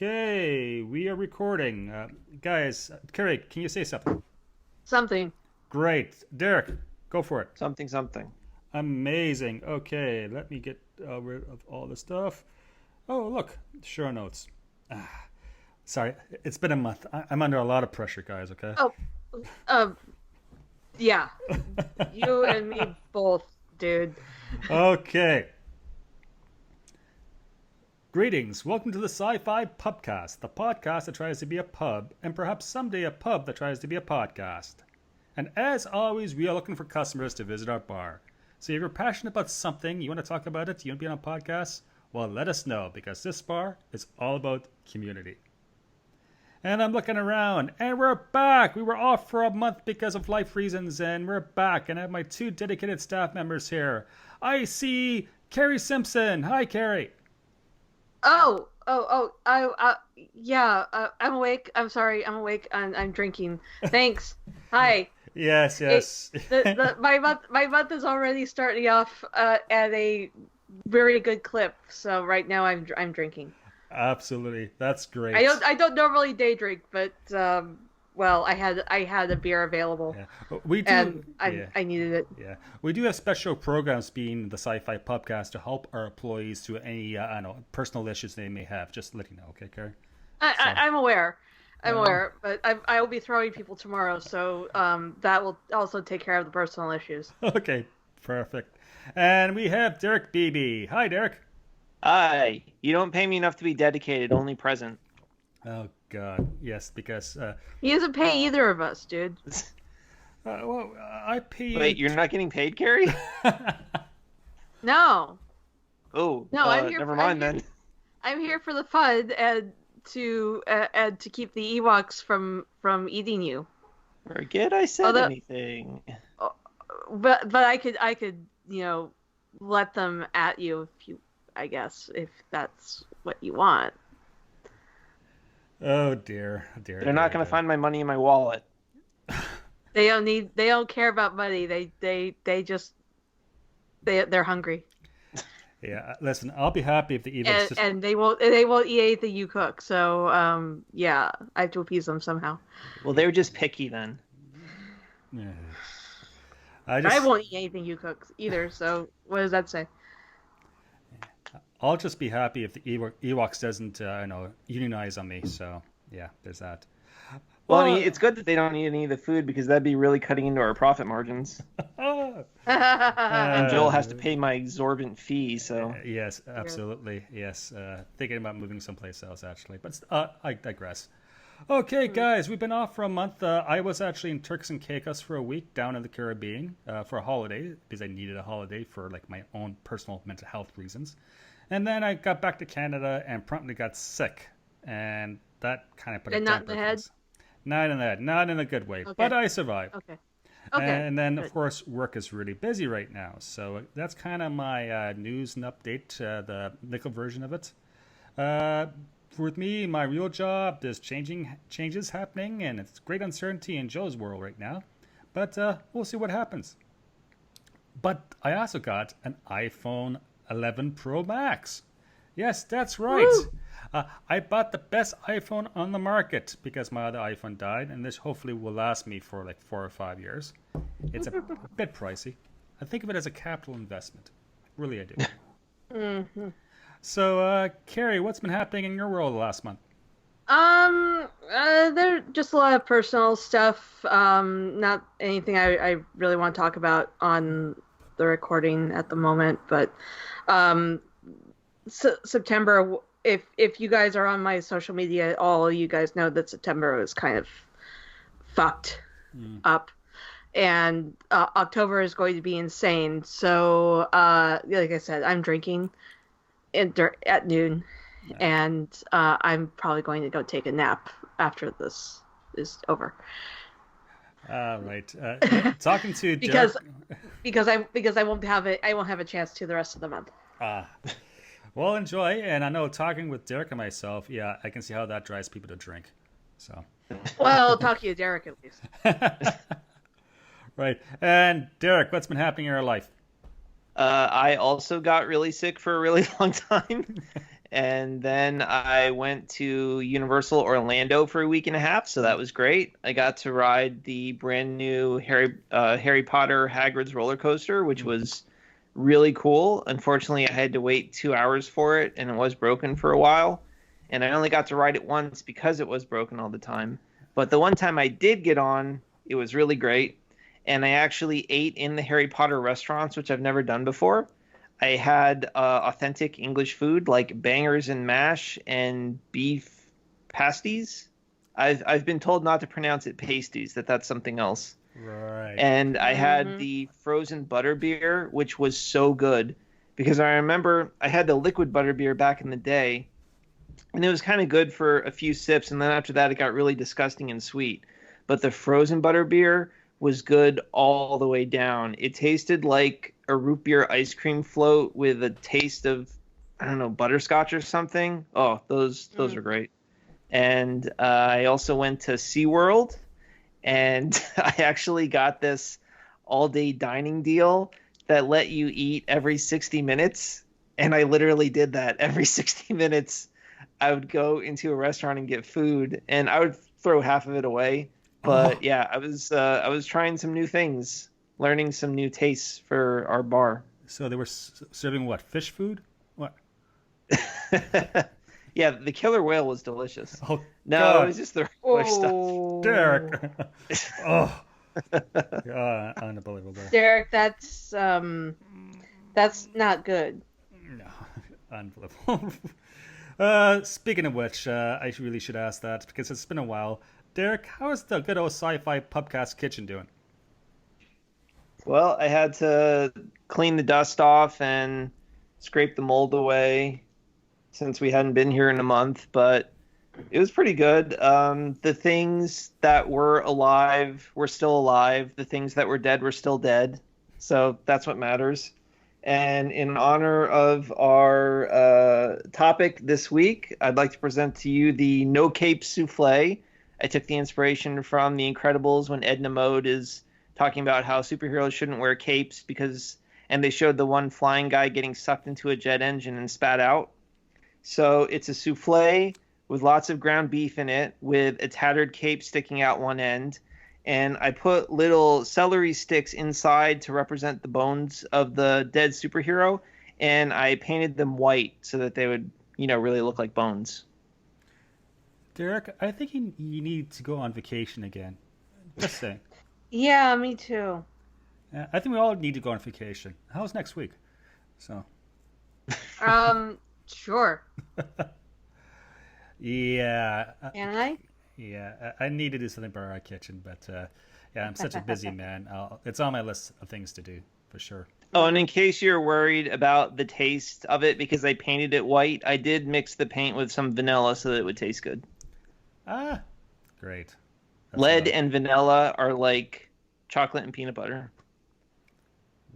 Okay, we are recording. Guys, Keri, can you say something? Something. Great. Derek, go for it. Something, something. Amazing. Okay, let me get rid of all the stuff. Oh, look, show notes. Sorry, it's been a month. I'm under a lot of pressure, guys, okay? Oh, uh, yeah. You and me both, dude. Okay. Greetings. Welcome to the SciFi Pubcast, the podcast that tries to be a pub, and perhaps someday a pub that tries to be a podcast. And as always, we are looking for customers to visit our bar. So if you're passionate about something, you want to talk about it, you want to be on a podcast, well, let us know, because this bar is all about community. And I'm looking around, and we're back. We were off for a month because of life reasons, and we're back. And I have my two dedicated staff members here. I see Keri Simpson. Hi, Keri. Yeah. I'm awake. I'm sorry. I'm awake. I'm drinking. Thanks. Hi. Yes, yes. My month is already starting off at a very good clip. So right now I'm drinking. Absolutely, that's great. I don't normally day drink, but well, I had a beer available. Yeah. We do, and yeah. I needed it. Yeah, we do have special programs being the SciFi Pubcast to help our employees through any personal issues they may have. Just let you know, okay, Keri? I'm aware. I'm aware, but I will be throwing people tomorrow, so that will also take care of the personal issues. Okay, perfect. And we have Derek Beebe. Hi, Derek. Hi. You don't pay me enough to be dedicated, only present. Oh God, yes, because He doesn't pay either of us, dude. well, I pay you. Wait, you're not getting paid, Keri? No. Oh, No, I'm here. never mind then. I'm here for the fun and to keep the Ewoks from eating you. Forget I said anything. But I could let them at you if you, I guess, if that's what you want. Oh dear, dear. They're not going to find my money in my wallet. They don't care about money. They're hungry. Yeah, listen, I'll be happy if the Ewoks and they won't eat anything you cook. So yeah, I have to appease them somehow. Well, they're just picky then. Yeah. I won't eat anything you cook either. So what does that say? I'll just be happy if the Ewoks doesn't, unionize on me. So yeah, there's that. Well, I mean, it's good that they don't eat any of the food because that'd be really cutting into our profit margins. And Joel has to pay my exorbitant fee, so... Yes, absolutely. Yes. Thinking about moving someplace else, actually. But I digress. Okay, guys, we've been off for a month. I was actually in Turks and Caicos for a week down in the Caribbean for a holiday because I needed a holiday for like my own personal mental health reasons. And then I got back to Canada and promptly got sick. And that kind of put a not in damper the on head? things. Not in the head. Not in a good way. Okay. But I survived. Okay. And then, good. of course, work is really busy right now. So that's kind of my news and update, the nickel version of it. With me, my real job, there's changes happening, and it's great uncertainty in Joe's world right now. But we'll see what happens. But I also got an iPhone 11 Pro Max. Yes, that's right. I bought the best iPhone on the market because my other iPhone died, and this hopefully will last me for like 4 or 5 years. It's a bit pricey. I think of it as a capital investment. Really, I do. Mm-hmm. So, Keri, what's been happening in your world the last month? There's just a lot of personal stuff. Not anything I really want to talk about on the recording at the moment, but September. If you guys are on my social media, all you guys know that September was kind of fucked up, and October is going to be insane. So, like I said, I'm drinking at noon, and I'm probably going to go take a nap after this is over. Right. Talking to because Derek... because I won't have it. I won't have a chance to the rest of the month. Well, enjoy. And I know talking with Derek and myself, yeah, I can see how that drives people to drink. So. Well, talk to you, Derek, at least. Right. And Derek, what's been happening in your life? I also got really sick for a really long time. And then I went to Universal Orlando for a week and a half, so that was great. I got to ride the brand new Harry Potter Hagrid's roller coaster, which was really cool. Unfortunately, I had to wait 2 hours for it, and it was broken for a while. And I only got to ride it once because it was broken all the time. But the one time I did get on, it was really great. And I actually ate in the Harry Potter restaurants, which I've never done before. I had authentic English food like bangers and mash and beef pasties. I've been told not to pronounce it pasties, that's something else. Right. And I had the frozen butterbeer, which was so good because I remember I had the liquid butterbeer back in the day, and it was kind of good for a few sips, and then after that it got really disgusting and sweet. But the frozen butterbeer was good all the way down. It tasted like a root beer ice cream float with a taste of, I don't know, butterscotch or something. Oh, those are great. And I also went to SeaWorld, and I actually got this all-day dining deal that let you eat every 60 minutes. And I literally did that every 60 minutes. I would go into a restaurant and get food, and I would throw half of it away. But yeah, I was trying some new things, learning some new tastes for our bar. So they were serving what? Fish food? What? Yeah, the killer whale was delicious. Oh, no, God. it was just the regular stuff. Derek. Unbelievable. Derek, that's not good. No, unbelievable. Speaking of which, I really should ask that because it's been a while. Derek, how is the good old SciFi Pubcast kitchen doing? Well, I had to clean the dust off and scrape the mold away since we hadn't been here in a month, but it was pretty good. The things that were alive were still alive. The things that were dead were still dead. So that's what matters. And in honor of our topic this week, I'd like to present to you the No Cape Souffle. I took the inspiration from The Incredibles when Edna Mode is talking about how superheroes shouldn't wear capes and they showed the one flying guy getting sucked into a jet engine and spat out. So it's a souffle with lots of ground beef in it with a tattered cape sticking out one end. And I put little celery sticks inside to represent the bones of the dead superhero. And I painted them white so that they would, really look like bones. Derek, I think you need to go on vacation again. Just saying. Yeah, me too. I think we all need to go on vacation. How's next week? So. Sure. Yeah. Can I? Yeah, I need to do something for our kitchen, but yeah, I'm such a busy man. It's on my list of things to do for sure. Oh, and in case you're worried about the taste of it because I painted it white, I did mix the paint with some vanilla so that it would taste good. Ah, great. That's Lead and vanilla are like chocolate and peanut butter.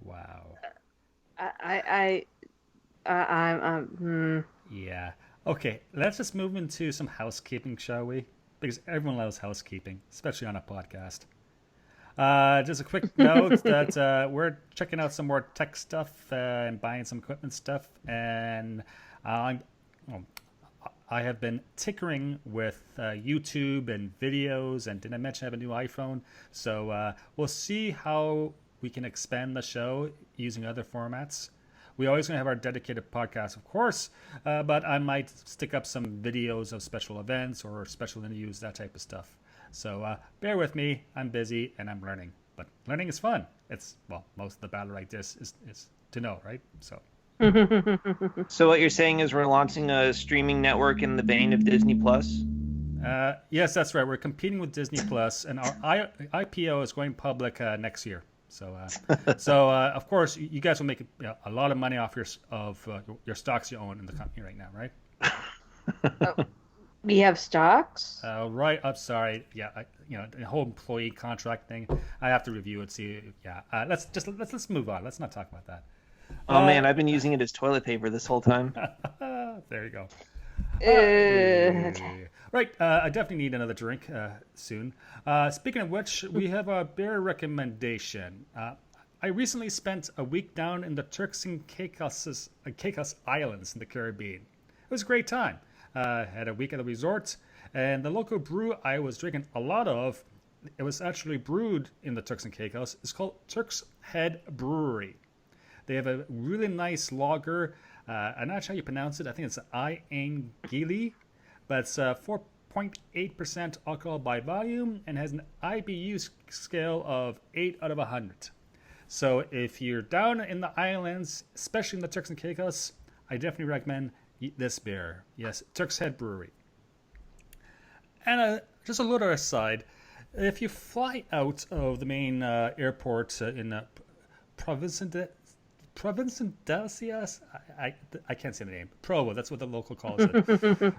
Wow. Yeah. Okay, let's just move into some housekeeping, shall we? Because everyone loves housekeeping, especially on a podcast. Just a quick note that we're checking out some more tech stuff and buying some equipment stuff, and I have been tinkering with YouTube and videos, and didn't I mention I have a new iPhone? So we'll see how we can expand the show using other formats. We always going to have our dedicated podcast, of course, but I might stick up some videos of special events or special interviews, that type of stuff. So bear with me. I'm busy and I'm learning. But learning is fun. It's, well, most of the battle like this is to know, right? So. So what you're saying is we're launching a streaming network in the vein of Disney Plus? Yes, that's right. We're competing with Disney Plus, and our IPO is going public next year. So, of course, you guys will make a lot of money off your stocks you own in the company right now, right? We have stocks. Right. I'm sorry. Yeah. The whole employee contract thing. I have to review it. See. Yeah. Let's move on. Let's not talk about that. Oh man, I've been using it as toilet paper this whole time. There you go. Right. I definitely need another drink soon. Speaking of which, we have a beer recommendation. I recently spent a week down in the Turks and Caicos Islands in the Caribbean. It was a great time. Had a week at the resort, and the local brew I was drinking a lot of, it was actually brewed in the Turks and Caicos. It's called Turk's Head Brewery. They have a really nice lager. I'm not sure how you pronounce it. I think it's Iangili, but it's 4.8% alcohol by volume and has an IBU scale of 8 out of 100. So if you're down in the islands, especially in the Turks and Caicos, I definitely recommend this beer. Yes, Turk's Head Brewery. And just a little aside, if you fly out of the main airport in Provincias, I can't say the name. Provo, that's what the local calls it.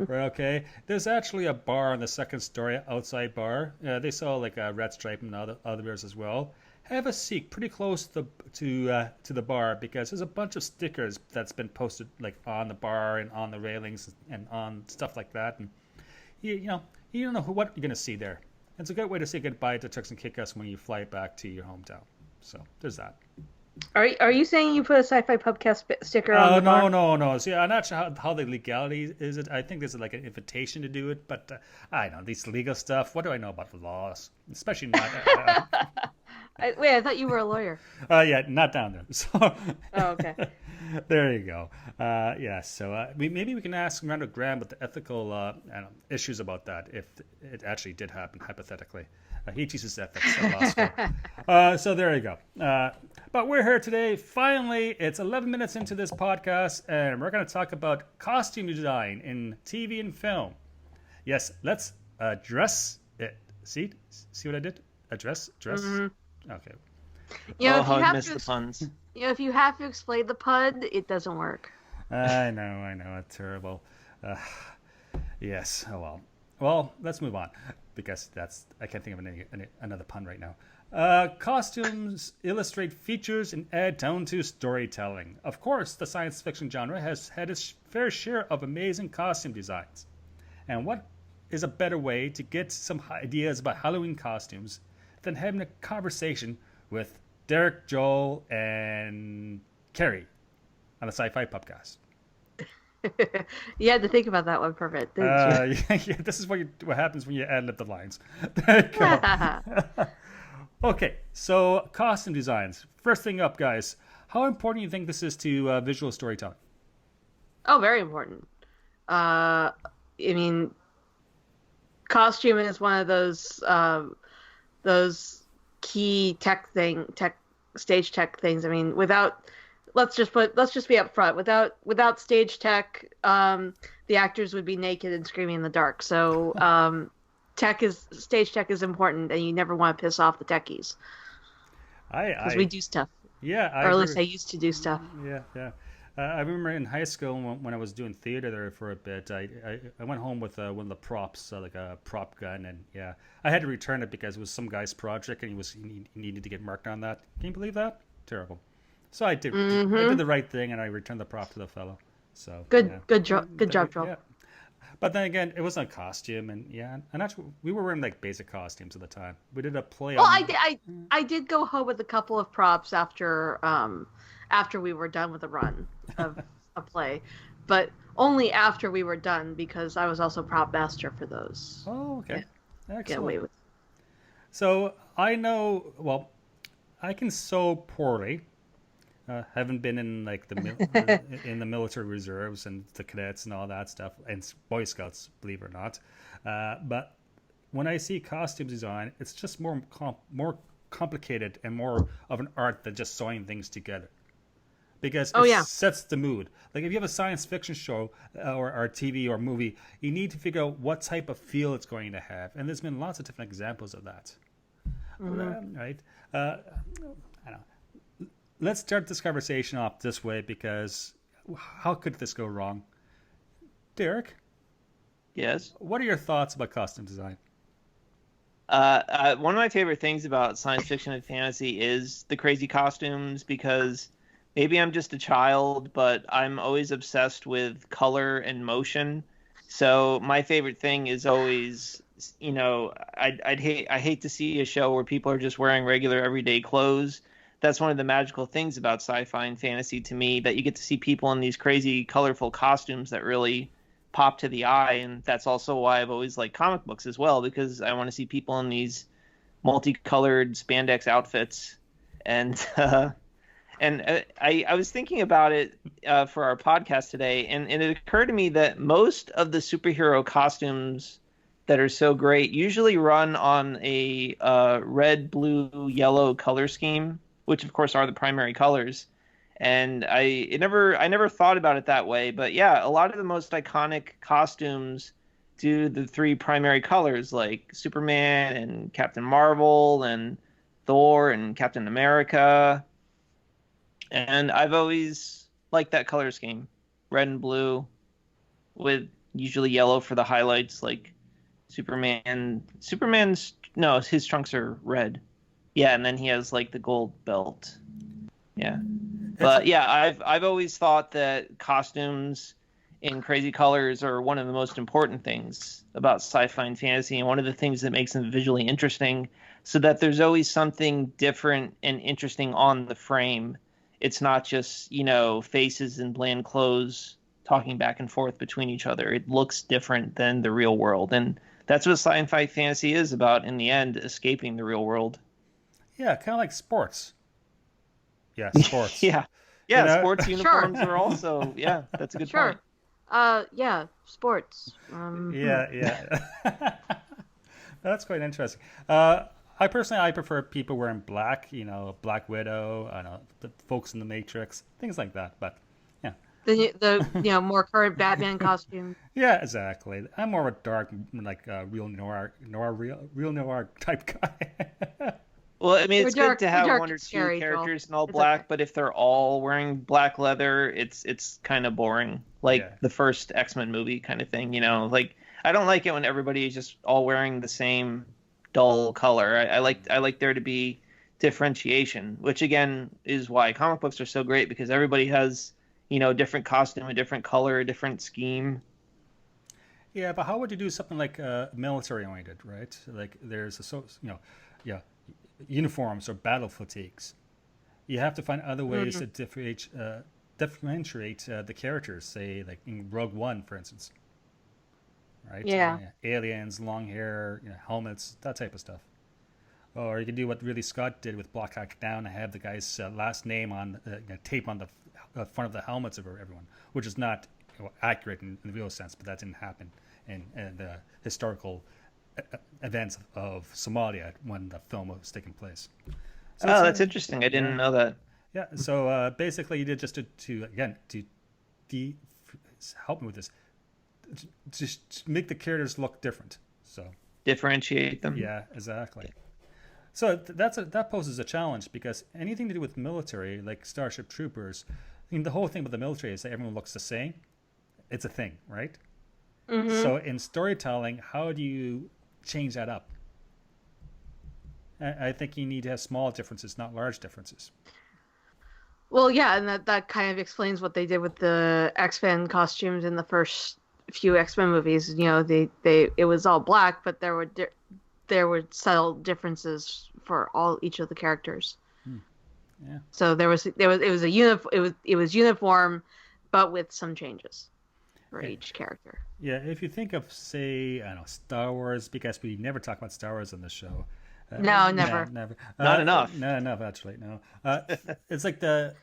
Right, okay. There's actually a bar on the second story, outside bar. They sell like a Red Stripe and other beers as well. Have a seat pretty close to the bar because there's a bunch of stickers that's been posted like on the bar and on the railings and on stuff like that. And you don't know what you're gonna see there. It's a good way to say goodbye to Turks and Caicos when you fly back to your hometown. So there's that. Are you saying you put a Sci-Fi Pubcast sticker on the bar? No. See, I'm not sure how the legality is it. I think there's like an invitation to do it, but I don't know, these legal stuff. What do I know about the laws? Especially not. Wait, I thought you were a lawyer. Yeah, not down there. So. Oh, okay. There you go. Yeah, so maybe we can ask Randall Graham about the ethical issues about that, if it actually did happen, hypothetically. He teaches ethics at law school. So there you go. But we're here today. Finally, it's 11 minutes into this podcast, and we're going to talk about costume design in TV and film. Yes, let's address it. See what I did? Address? Mm-hmm. Okay. I missed the puns. If you have to explain the pun, it doesn't work. I know, it's terrible. Yes, oh well. Well, let's move on, because I can't think of another pun right now. Costumes illustrate features and add tone to storytelling. Of course, the science fiction genre has had its fair share of amazing costume designs. And what is a better way to get some ideas about Halloween costumes than having a conversation with Derek, Joel, and Keri on the SciFi Pubcast. You had to think about that one for a bit, didn't you? Yeah, this is what happens when you ad-lib the lines. There you go. Okay, so costume designs. First thing up, guys. How important do you think this is to visual storytelling? Oh, very important. I mean, costume is one of those key stage tech things. I mean, let's just be upfront. Without stage tech, the actors would be naked and screaming in the dark. So stage tech is important, and you never want to piss off the techies. Because we do stuff. Yeah, or at least I used to do stuff. Yeah. I remember in high school when I was doing theater there for a bit, I went home with one of the props, like a prop gun, and yeah, I had to return it because it was some guy's project and he needed to get marked on that. Can you believe that? Terrible. So I did the right thing and I returned the prop to the fellow. So good job, Joel. Yeah. But then again, it wasn't a costume, and we were wearing like basic costumes at the time. We did a play. Well, I did go home with a couple of props after we were done with the run of a play, but only after we were done because I was also prop master for those. Oh, okay. Yeah, Excellent. get away with. So I know. Well, I can sew poorly. Haven't been in like in the military reserves and the cadets and all that stuff, and Boy Scouts, believe it or not. But when I see costume design, it's just more complicated and more of an art than just sewing things together. Because it sets the mood. Like if you have a science fiction show or TV or movie, you need to figure out what type of feel it's going to have, and there's been lots of different examples of that. Mm-hmm. Right? I don't know. Let's start this conversation off this way because how could this go wrong? Derek? Yes? What are your thoughts about costume design? One of my favorite things about science fiction and fantasy is the crazy costumes because maybe I'm just a child, but I'm always obsessed with color and motion. So my favorite thing is always, I hate to see a show where people are just wearing regular everyday clothes. That's one of the magical things about sci-fi and fantasy to me, that you get to see people in these crazy, colorful costumes that really pop to the eye, and that's also why I've always liked comic books as well, because I want to see people in these multicolored spandex outfits. And I was thinking about it for our podcast today, and it occurred to me that most of the superhero costumes that are so great usually run on a red, blue, yellow color scheme, which of course are the primary colors. And I never thought about it that way, but yeah, a lot of the most iconic costumes do the three primary colors, like Superman and Captain Marvel and Thor and Captain America. And I've always liked that color scheme, red and blue, with usually yellow for the highlights, like Superman's no, his trunks are red. Yeah, and then he has like the gold belt. Yeah. But yeah, I've always thought that costumes in crazy colors are one of the most important things about sci-fi and fantasy, and one of the things that makes them visually interesting, so that there's always something different and interesting on the frame. It's not just, faces and bland clothes talking back and forth between each other. It looks different than the real world, and that's what sci-fi fantasy is about in the end, escaping the real world. Yeah, kind of like sports. Yeah, sports. Yeah, sports uniforms are also, that's a good point. Yeah, sports. Yeah. That's quite interesting. I prefer people wearing black, Black Widow, I don't know, the folks in the Matrix, things like that. But yeah, the more current Batman costume. Yeah, exactly. I'm more of a dark, like real noir type guy. Well, I mean, it's good to have one or two characters in all black, but if they're all wearing black leather, it's kind of boring. Like the first X-Men movie kind of thing, Like, I don't like it when everybody is just all wearing the same dull color. I like there to be differentiation, which again is why comic books are so great, because everybody has, a different costume, a different color, a different scheme. Yeah, but how would you do something like military oriented, right? Like there's uniforms or battle fatigues. You have to find other ways to differentiate the characters, say like in Rogue One, for instance. Right? Yeah. Aliens, long hair, helmets, that type of stuff. Or you can do what Ridley Scott did with Black Hawk Down and have the guy's last name on tape on the front of the helmets of everyone, which is not accurate in the real sense, but that didn't happen in the historical events of Somalia when the film was taking place. So that's interesting. I didn't know that. Yeah. So basically, you did just to help me with this, just make the characters look different. So differentiate them. Yeah, exactly. So that poses a challenge, because anything to do with military, like Starship Troopers, I mean, the whole thing about the military is that everyone looks the same. It's a thing, right? Mm-hmm. So in storytelling, how do you change that up? I think you need to have small differences, not large differences. Well, yeah, and that kind of explains what they did with the X-Men costumes in the first few X-Men movies. It was all black, but there were subtle differences for each of the characters. Yeah. So it was uniform, but with some changes for each character. Yeah, if you think of, say, I don't know, Star Wars, because we never talk about Star Wars on this show. No, never. Never. Not enough. Not enough, actually. No. It's like the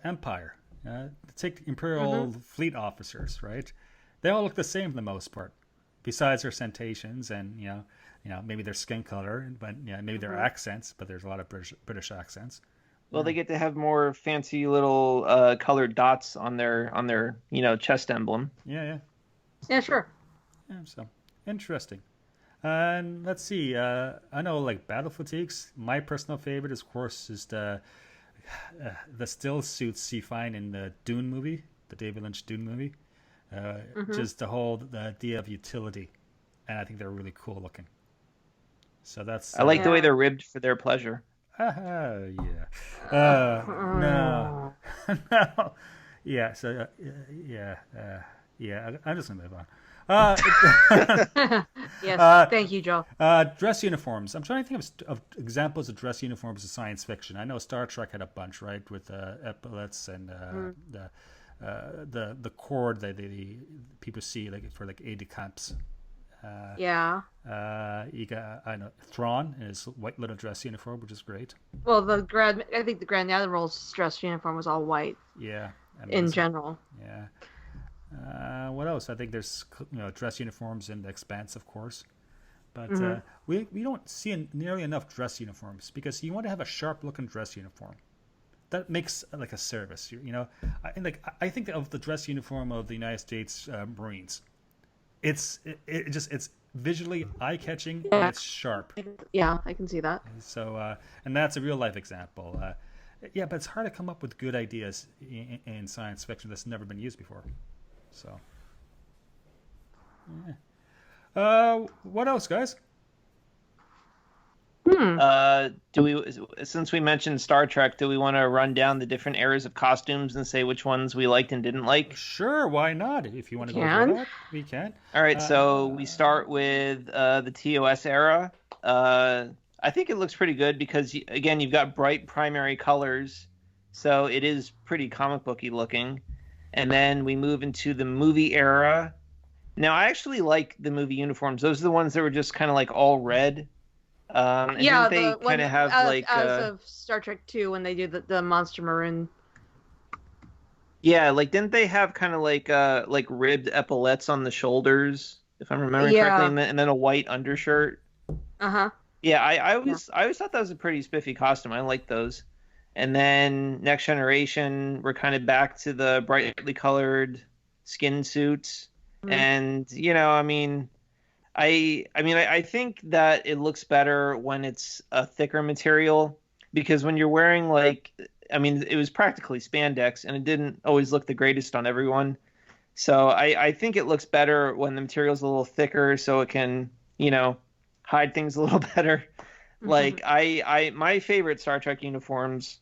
Empire. Take the Imperial fleet officers, right? They all look the same for the most part, besides their centations and maybe their skin color, but maybe their accents. But there's a lot of British accents. Well, they get to have more fancy little colored dots on their chest emblem. Yeah. Yeah, sure. Yeah, so interesting. And let's see. I know, like, battle fatigues. My personal favorite, of course, is the still suits you find in the Dune movie, the David Lynch Dune movie. Just the idea of utility, and I think they're really cool looking. So that's. I like the way they're ribbed for their pleasure. Yeah. No. No. Yeah. So yeah. I'm just gonna move on. Yes, thank you, Joe. Dress uniforms. I'm trying to think of examples of dress uniforms in science fiction. I know Star Trek had a bunch, right, with epaulets and the cord that the people see like for like aide de camps. Yeah. You got I know Thrawn in his white little dress uniform, which is great. Well, I think the Grand Admiral's dress uniform was all white. Yeah, in amazing. general. Yeah. What else? I think there's dress uniforms in the Expanse, of course, but we don't see nearly enough dress uniforms because you want to have a sharp looking dress uniform. That makes like a service, I think of the dress uniform of the United States Marines. It's visually eye catching and it's sharp. Yeah, I can see that. So and that's a real life example. Yeah, but it's hard to come up with good ideas in science fiction that's never been used before. So, yeah. What else, guys? Since we mentioned Star Trek, do we want to run down the different eras of costumes and say which ones we liked and didn't like? Sure, why not? If you want to go for that, we can. All right, so we start with the TOS era. I think it looks pretty good because, again, you've got bright primary colors, so it is pretty comic booky looking. And then we move into the movie era. Now, I actually like the movie uniforms. Those are the ones that were just kind of like all red. And yeah, they kind of have as of Star Trek 2 when they do the Monster Maroon. Yeah, like didn't they have kind of like ribbed epaulettes on the shoulders, if I'm remembering correctly, and then a white undershirt? Uh-huh. Yeah, I always thought that was a pretty spiffy costume. I liked those. And then Next Generation, we're kind of back to the brightly colored skin suits. Mm-hmm. And I think that it looks better when it's a thicker material because when you're wearing it was practically spandex and it didn't always look the greatest on everyone. So I think it looks better when the material's a little thicker so it can, hide things a little better. Mm-hmm. Like my favorite Star Trek uniforms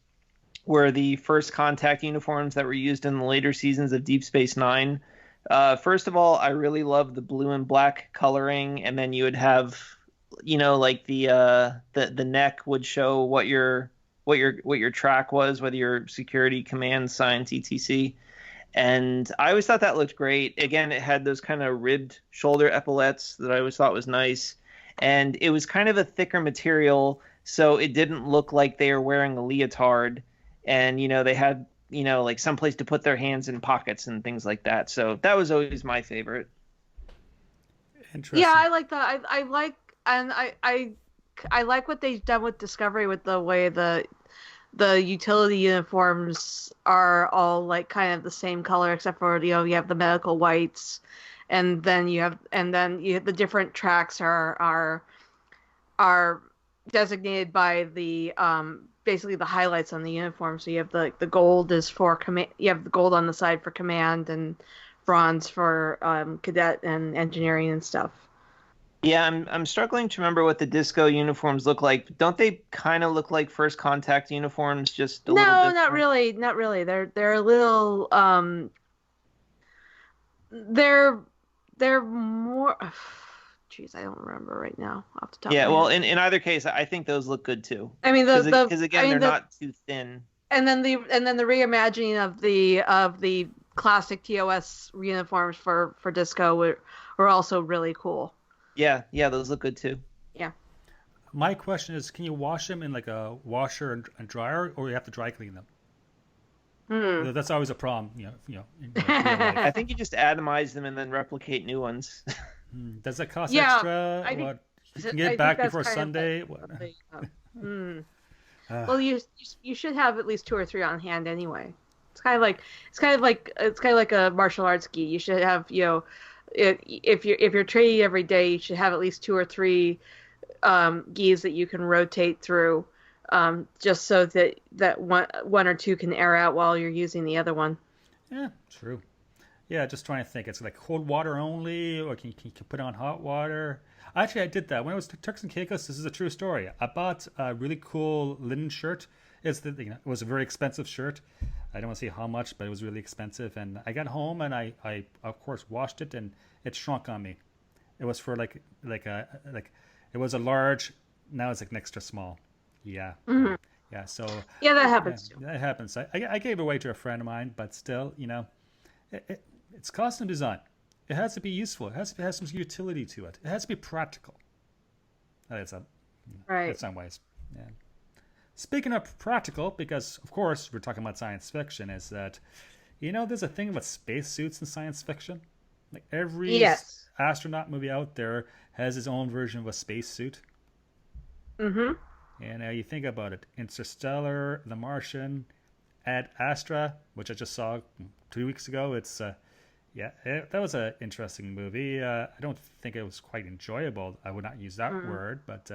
were the First Contact uniforms that were used in the later seasons of Deep Space Nine. First of all, I really loved the blue and black coloring, and then you would have, like the neck would show what your track was, whether your security, command, science, etc. And I always thought that looked great. Again, it had those kind of ribbed shoulder epaulettes that I always thought was nice, and it was kind of a thicker material, so it didn't look like they were wearing a leotard, and they had like someplace to put their hands in pockets and things like that. So that was always my favorite. Interesting. Yeah, I like that. I like what they've done with Discovery with the way the utility uniforms are all like kind of the same color except for you have the medical whites, and then you have the different tracks are designated by the basically the highlights on the uniform. So you have the gold is for command. You have the gold on the side for command and bronze for cadet and engineering and stuff. Yeah, I'm struggling to remember what the disco uniforms look like. Don't they kind of look like First Contact uniforms? Just a little different? No, not really. They're a little they're more. Jeez, I don't remember right now off the top. Yeah, of my well, head. in either case, I think those look good too. I mean, because again, they're not too thin. And then the reimagining of the classic TOS uniforms for disco were also really cool. Yeah, those look good too. Yeah. My question is, can you wash them in like a washer and dryer, or you have to dry clean them? That's always a problem, in real life. I think you just atomize them and then replicate new ones. Does that cost extra? You can get it back before Sunday. Well, you should have at least 2 or 3 on hand anyway. It's kind of like a martial arts gi. You should have if you're training every day, you should have at least 2 or 3 gis that you can rotate through, just so that one or two can air out while you're using the other one. Yeah, true. Yeah, just trying to think. It's like cold water only, or can you put on hot water? Actually, I did that when I was Turks and Caicos. This is a true story. I bought a really cool linen shirt. It was a very expensive shirt. I don't want to say how much, but it was really expensive. And I got home and I of course washed it, and it shrunk on me. It was for it was a large. Now it's like an extra small. Yeah. Mm-hmm. Yeah. So. Yeah, that happens too. That happens. I gave it away to a friend of mine, but still, It's costume design. It has to be useful. It has to have some utility to it. It has to be practical. That's Right. in some ways. Yeah. Speaking of practical, because of course we're talking about science fiction, is that there's a thing about spacesuits in science fiction. Like every Yes. astronaut movie out there has its own version of a spacesuit. Mm-hmm. And you think about it: Interstellar, The Martian, Ad Astra, which I just saw 2 weeks ago. It's that was an interesting movie. I don't think it was quite enjoyable. I would not use that word, but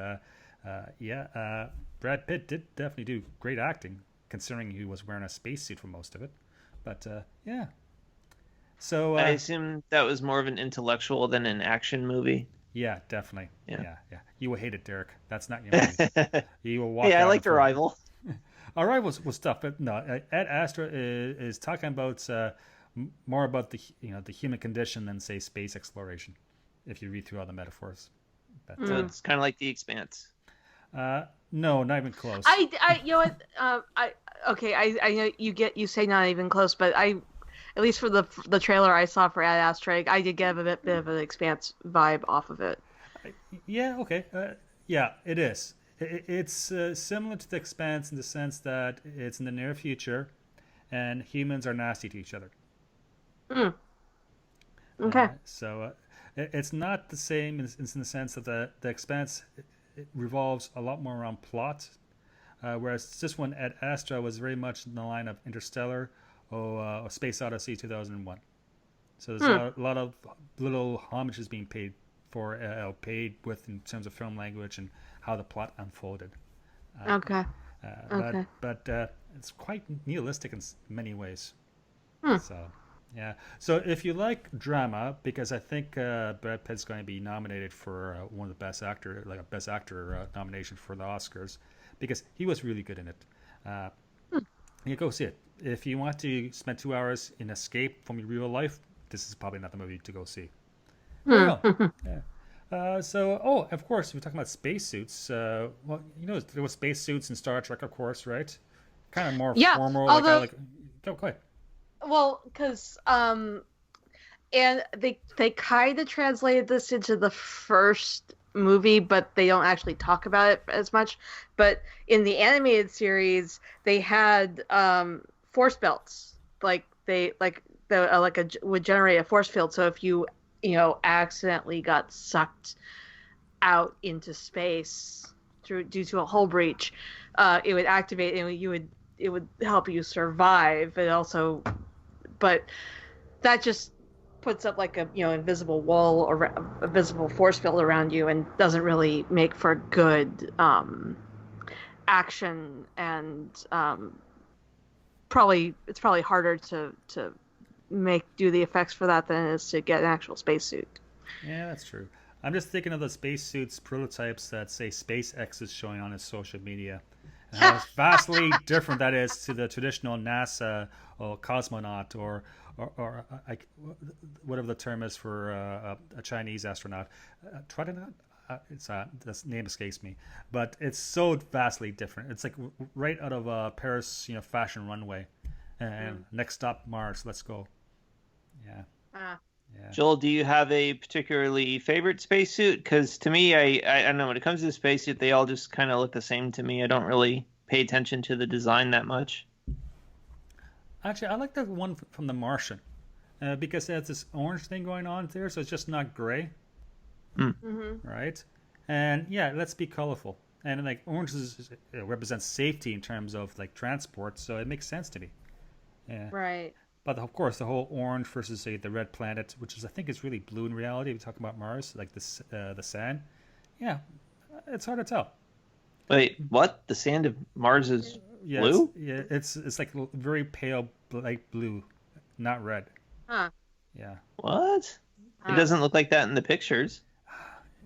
Brad Pitt did definitely do great acting, considering he was wearing a spacesuit for most of it. But yeah. So I assume that was more of an intellectual than an action movie. Yeah, definitely. Yeah. You will hate it, Derek. That's not your movie. You will walk. Hey, I out liked in front- Arrival. Arrival was tough, but no. Ad Astra is talking about more about the the human condition than say space exploration. If you read through all the metaphors, but So it's kind of like The Expanse. no, not even close. I you know what I know you say not even close, but at least for the trailer I saw for Ad Astra, I did get a bit of an Expanse vibe off of it. Yeah, okay. Yeah, it is. It's similar to The Expanse in the sense that it's in the near future, and humans are nasty to each other. Okay. So it's not the same in the sense that the Expanse it revolves a lot more around plot, whereas this one at Astra was very much in the line of Interstellar or Space Odyssey 2001. So there's a lot of little homages being paid with in terms of film language and how the plot unfolded. Okay. But it's quite nihilistic in many ways. So, yeah. So if you like drama, because I think Brad Pitt's going to be nominated for one of the best actor, like a best actor nomination for the Oscars, because he was really good in it. You go see it. If you want to spend 2 hours in escape from your real life, this is probably not the movie to go see. Yeah. Of course, we're talking about spacesuits. Well, there was spacesuits in Star Trek, of course, right? Kind of more formal. Although, go ahead. Well, because and they kind of translated this into the first movie, but they don't actually talk about it as much. But in the animated series, they had force belts, would generate a force field. So if you accidentally got sucked out into space due to a hull breach, it would activate and it would help you survive. But that just puts up like a invisible wall or a visible force field around you and doesn't really make for good action, and it's probably harder to do the effects for that than it is to get an actual spacesuit. Yeah, that's true. I'm just thinking of the spacesuits prototypes that say SpaceX is showing on its social media. And how vastly different that is to the traditional NASA or cosmonaut or whatever the term is for a Chinese astronaut. Trotonaut? This name escapes me. But it's so vastly different. It's like right out of a Paris fashion runway. And next stop, Mars. Let's go. Yeah. Yeah. Joel, do you have a particularly favorite spacesuit? Because to me, I don't know, when it comes to the spacesuit, they all just kind of look the same to me. I don't really pay attention to the design that much. Actually, I like that one from The Martian because it has this orange thing going on there, so it's just not gray. Right? And yeah, let's be colorful. And like orange represents safety in terms of like transport, so it makes sense to me. Yeah. Right. But of course, the whole orange versus the red planet, which I think is really blue in reality. We talk about Mars, like the sand. Yeah, it's hard to tell. Wait, what? The sand of Mars is blue? It's like very pale light blue, not red. Huh. Yeah. What? It doesn't look like that in the pictures.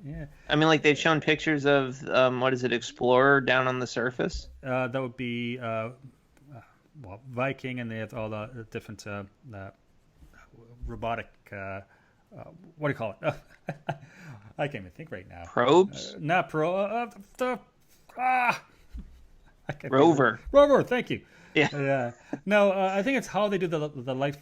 Yeah. I mean, like they've shown pictures of Explorer down on the surface. That would be Viking, and they have all the different robotic. What do you call it? I can't even think right now. Probes? Not pro. Rover. Rover. Thank you. Yeah. Yeah. No, I think it's how they do the light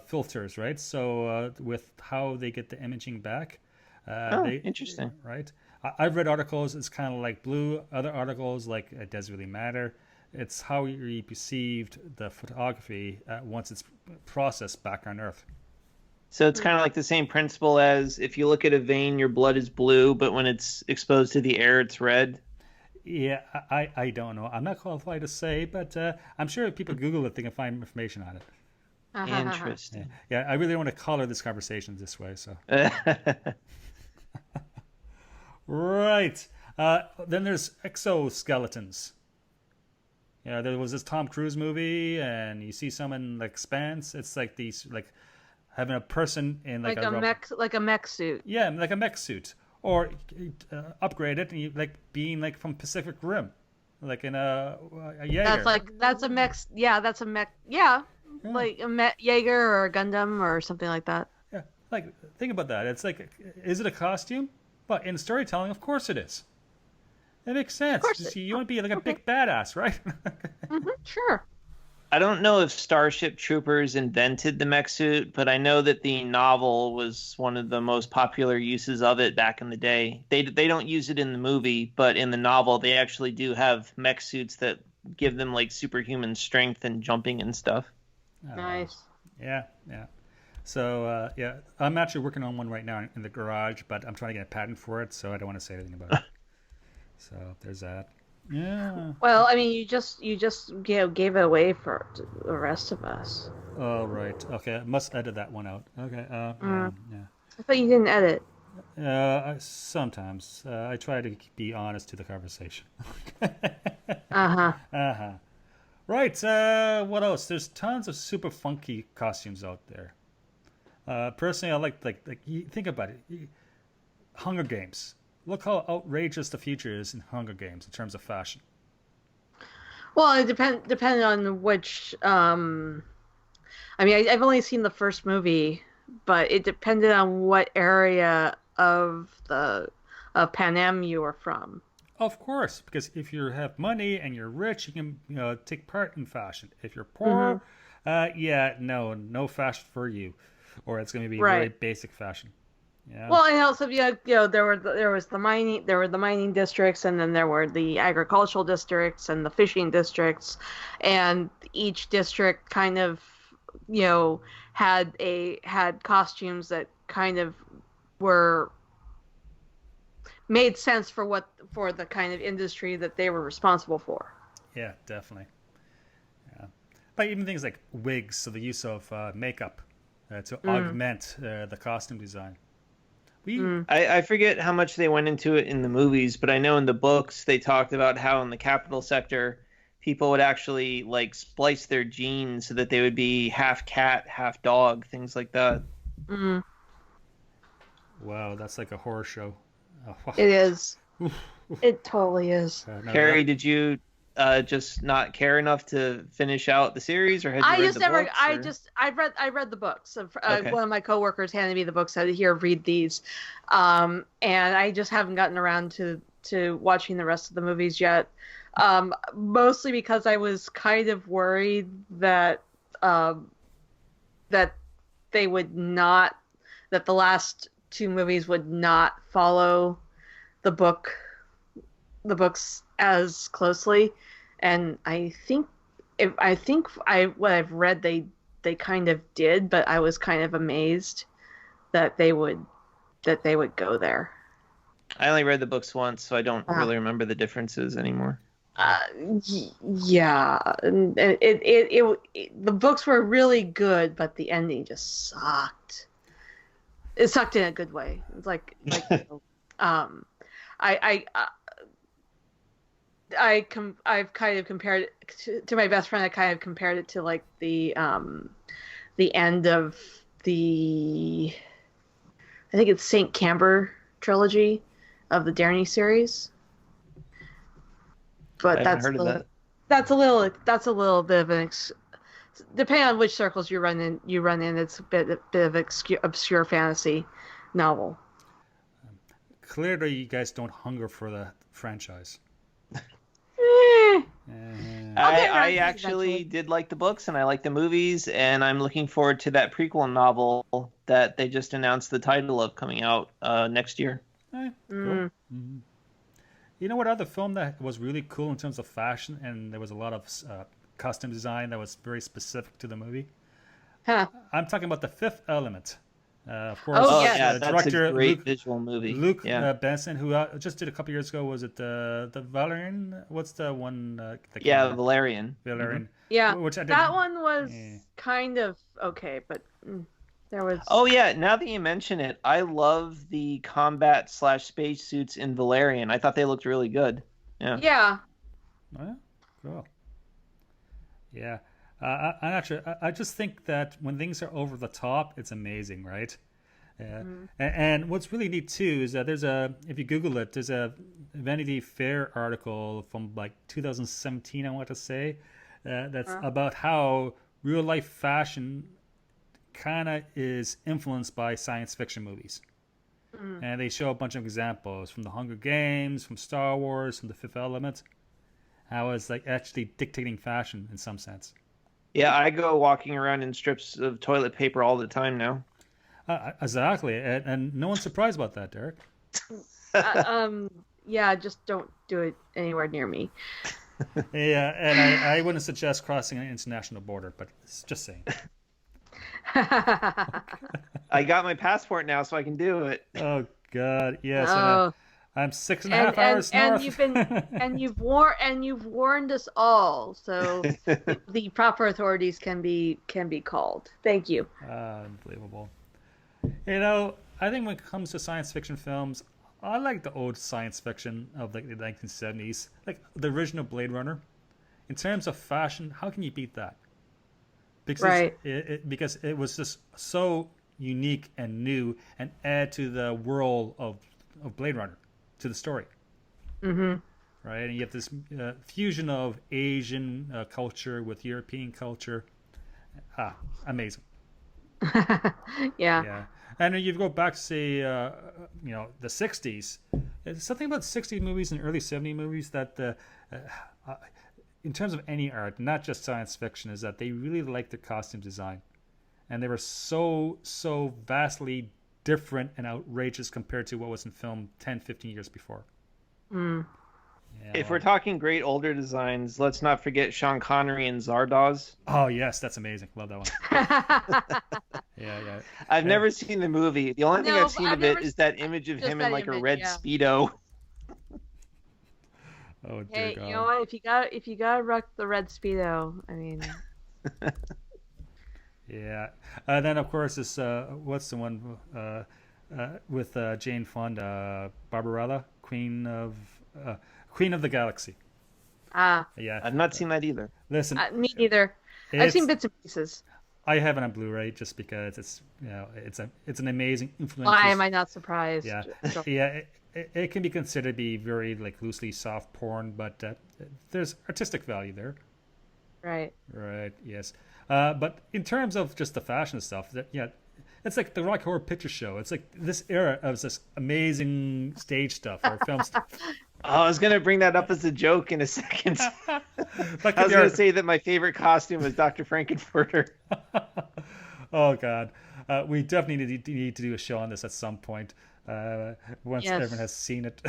filters, right? So with how they get the imaging back, Oh, they interesting. right. I've read articles. It's kind of like blue. Other articles like it doesn't really matter. It's how you perceived the photography once it's processed back on Earth. So it's kind of like the same principle as if you look at a vein, your blood is blue, but when it's exposed to the air, it's red. Yeah, I don't know. I'm not qualified to say, but I'm sure if people Google it, they can find information on it. Yeah, Interesting. yeah. I really want to color this conversation this way. So right. Then there's exoskeletons. Yeah, there was this Tom Cruise movie, and you see someone like Expanse. It's like these like having a person in like a mech suit. Yeah, like a mech suit, or upgrade it and you like being like from Pacific Rim, like in a Jaeger. That's a mech. Yeah, that's a mech. Yeah, like a mech Jaeger or a Gundam or something like that. Yeah, like think about that. It's like, is it a costume? But in storytelling, of course it is. It makes sense. You want to be like a big badass, right? Sure. I don't know if Starship Troopers invented the mech suit, but I know that the novel was one of the most popular uses of it back in the day. They don't use it in the movie, but in the novel they actually do have mech suits that give them like superhuman strength and jumping and stuff. Nice. Yeah. So yeah, I'm actually working on one right now in the garage, but I'm trying to get a patent for it, so I don't want to say anything about it. So there's that. Yeah. Well, I mean, you just gave it away for the rest of us. Oh right. Okay, I must edit that one out. Okay. Yeah. I thought you didn't edit. Sometimes I try to be honest to the conversation. Right. What else? There's tons of super funky costumes out there. Personally, I like you think about it. Hunger Games. Look how outrageous the future is in Hunger Games in terms of fashion. Well, it depended on which. I mean, I've only seen the first movie, but it depended on what area of Panem you were from. Of course, because if you have money and you're rich, you can take part in fashion. If you're poor, no fashion for you, or it's going to be very basic fashion. Yeah. Well, and also there was the mining districts, and then there were the agricultural districts and the fishing districts, and each district kind of had costumes that kind of were made sense for the kind of industry that they were responsible for. Yeah, definitely. Yeah, but even things like wigs, so the use of makeup to augment the costume design. I forget how much they went into it in the movies, but I know in the books they talked about how in the capital sector people would actually like splice their genes so that they would be half cat, half dog, things like that. Wow, that's like a horror show. Oh, wow. It is. It totally is. Keri, did you just not care enough to finish out the series, or had you read the books? I read the books. One of my coworkers handed me the books. Said, "Here, read these," and I just haven't gotten around to watching the rest of the movies yet. Mostly because I was kind of worried that they would not, that the last two movies would not follow the books as closely, and I think what I've read they kind of did, but I was kind of amazed that they would go there. I only read the books once, so I don't really remember the differences anymore. Yeah, and the books were really good, but the ending just sucked. It sucked in a good way. It's like I've kind of compared it to my best friend. I kind of compared it to like the end of I think it's Saint Camber trilogy of the Darnay series. But that's a little bit of an depending on which circles you run in. It's a bit of obscure fantasy novel. Clearly, you guys don't hunger for the franchise. I'll get around I to it actually eventually. did like the books and I like the movies, and I'm looking forward to that prequel novel that they just announced the title of coming out next year. Cool. Mhm. You know what other film that was really cool in terms of fashion, and there was a lot of costume design that was very specific to the movie? Huh. I'm talking about The Fifth Element. Of course, Oh, Oh yes. yeah, that's a director great visual movie. Luke Yeah, Benson, who just did a couple years ago, was it the Valerian? What's the one that came yeah, out? Valerian. Valerian. Yeah, Which I did. that one was Eh. kind of okay, but there was. Oh yeah, now that you mention it, I love the combat slash space suits in Valerian. I thought they looked really good. Yeah. Yeah. Oh, yeah? Cool. Yeah. I'm not sure. I just think that when things are over the top, it's amazing, right? Yeah. And what's really neat too is that if you Google it, there's a Vanity Fair article from like 2017, I want to say, that's about how real life fashion kind of is influenced by science fiction movies. And they show a bunch of examples from the Hunger Games, from Star Wars, from The Fifth Element, how it's like actually dictating fashion in some sense. Yeah, I go walking around in strips of toilet paper all the time now. Exactly, and no one's surprised about that, Derek. Yeah, just don't do it anywhere near me. Yeah, and I wouldn't suggest crossing an international border, but it's just saying. I got my passport now, so I can do it. Oh God, yes, Oh. I'm 6.5 hours north. You've warned us all, so the proper authorities can be called. Thank you. Unbelievable. You know, I think when it comes to science fiction films, I like the old science fiction of like the 1970s, like the original Blade Runner. In terms of fashion, how can you beat that? Because Right. because it was just so unique and new and add to the world of Blade Runner, to the story. Mm-hmm. Right? And you have this fusion of Asian culture with European culture. Amazing. Yeah. Yeah. And then you go back to say, the 60s. There's something about 60s movies and early 70s movies that, in terms of any art, not just science fiction, is that they really liked the costume design. And they were so vastly different and outrageous compared to what was in film 10, 15 years before. Mm. Yeah. If we're talking great older designs, let's not forget Sean Connery and Zardoz. Oh, yes, that's amazing. Love that one. Yeah. I've never seen the movie. The only thing No, I've seen I've of it never is that image of just him that in like a image, red yeah. Speedo. Oh, dear Hey, God. you know what? If you got to rock the red Speedo, I mean, Yeah. Then, of course, this, what's the one with Jane Fonda, Barbarella, Queen of the Galaxy. Yeah. I've not seen that either. Listen, me neither. I've seen bits and pieces. I have it on Blu-ray just because it's it's an amazing influential. Why am I not surprised? Yeah, So- yeah. It can be considered to be very like loosely soft porn, but there's artistic value there. Right. Right. Yes. But in terms of just the fashion stuff, it's like the Rocky Horror Picture Show. It's like this era of this amazing stage stuff or film stuff. Oh, I was going to bring that up as a joke in a second. I Like was going to say that my favorite costume was Dr. Frankenfurter. Oh God, we definitely need to do a show on this at some point. Once Yes. everyone has seen it.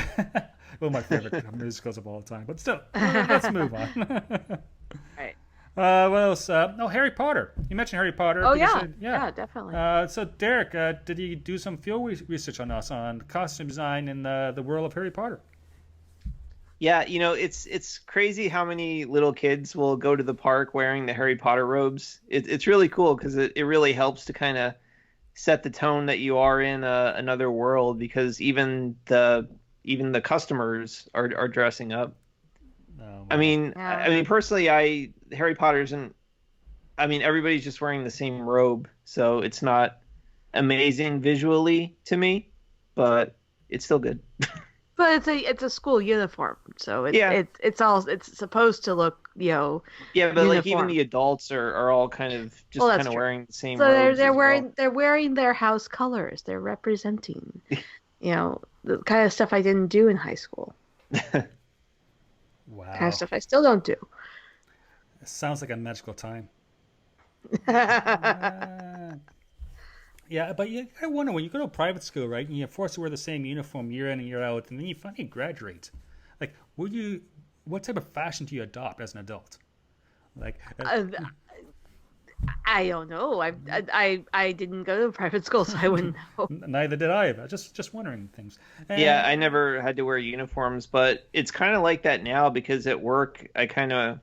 One of my favorite musicals of all time. But still, let's move on. Right. What else? Harry Potter. You mentioned Harry Potter. Oh because, yeah, definitely. So Derek, did you do some field research on us on costume design in the world of Harry Potter? Yeah, it's crazy how many little kids will go to the park wearing the Harry Potter robes. It's really cool because it really helps to kind of set the tone that you are in another world, because even the customers are dressing up. Oh, I mean, Yeah. I mean personally, Harry Potter isn't. I mean, everybody's just wearing the same robe, so it's not amazing visually to me, but it's still good. But it's a school uniform, so Yeah. it's supposed to look, Yeah, but like even uniform. the adults are all kind of just Well, that's kind of true. wearing the same So robes they're as well. wearing their house colors. They're representing, the kind of stuff I didn't do in high school. wow. Kind of stuff I still don't do. Sounds like a magical time. Uh, yeah, but I wonder when you go to private school, right, and you're forced to wear the same uniform year in and year out, and then you finally graduate. Like, what type of fashion do you adopt as an adult? Like, I don't know. I didn't go to private school, so I wouldn't know. neither did I. But just wondering things. Yeah, I never had to wear uniforms, but it's kind of like that now because at work I kind of,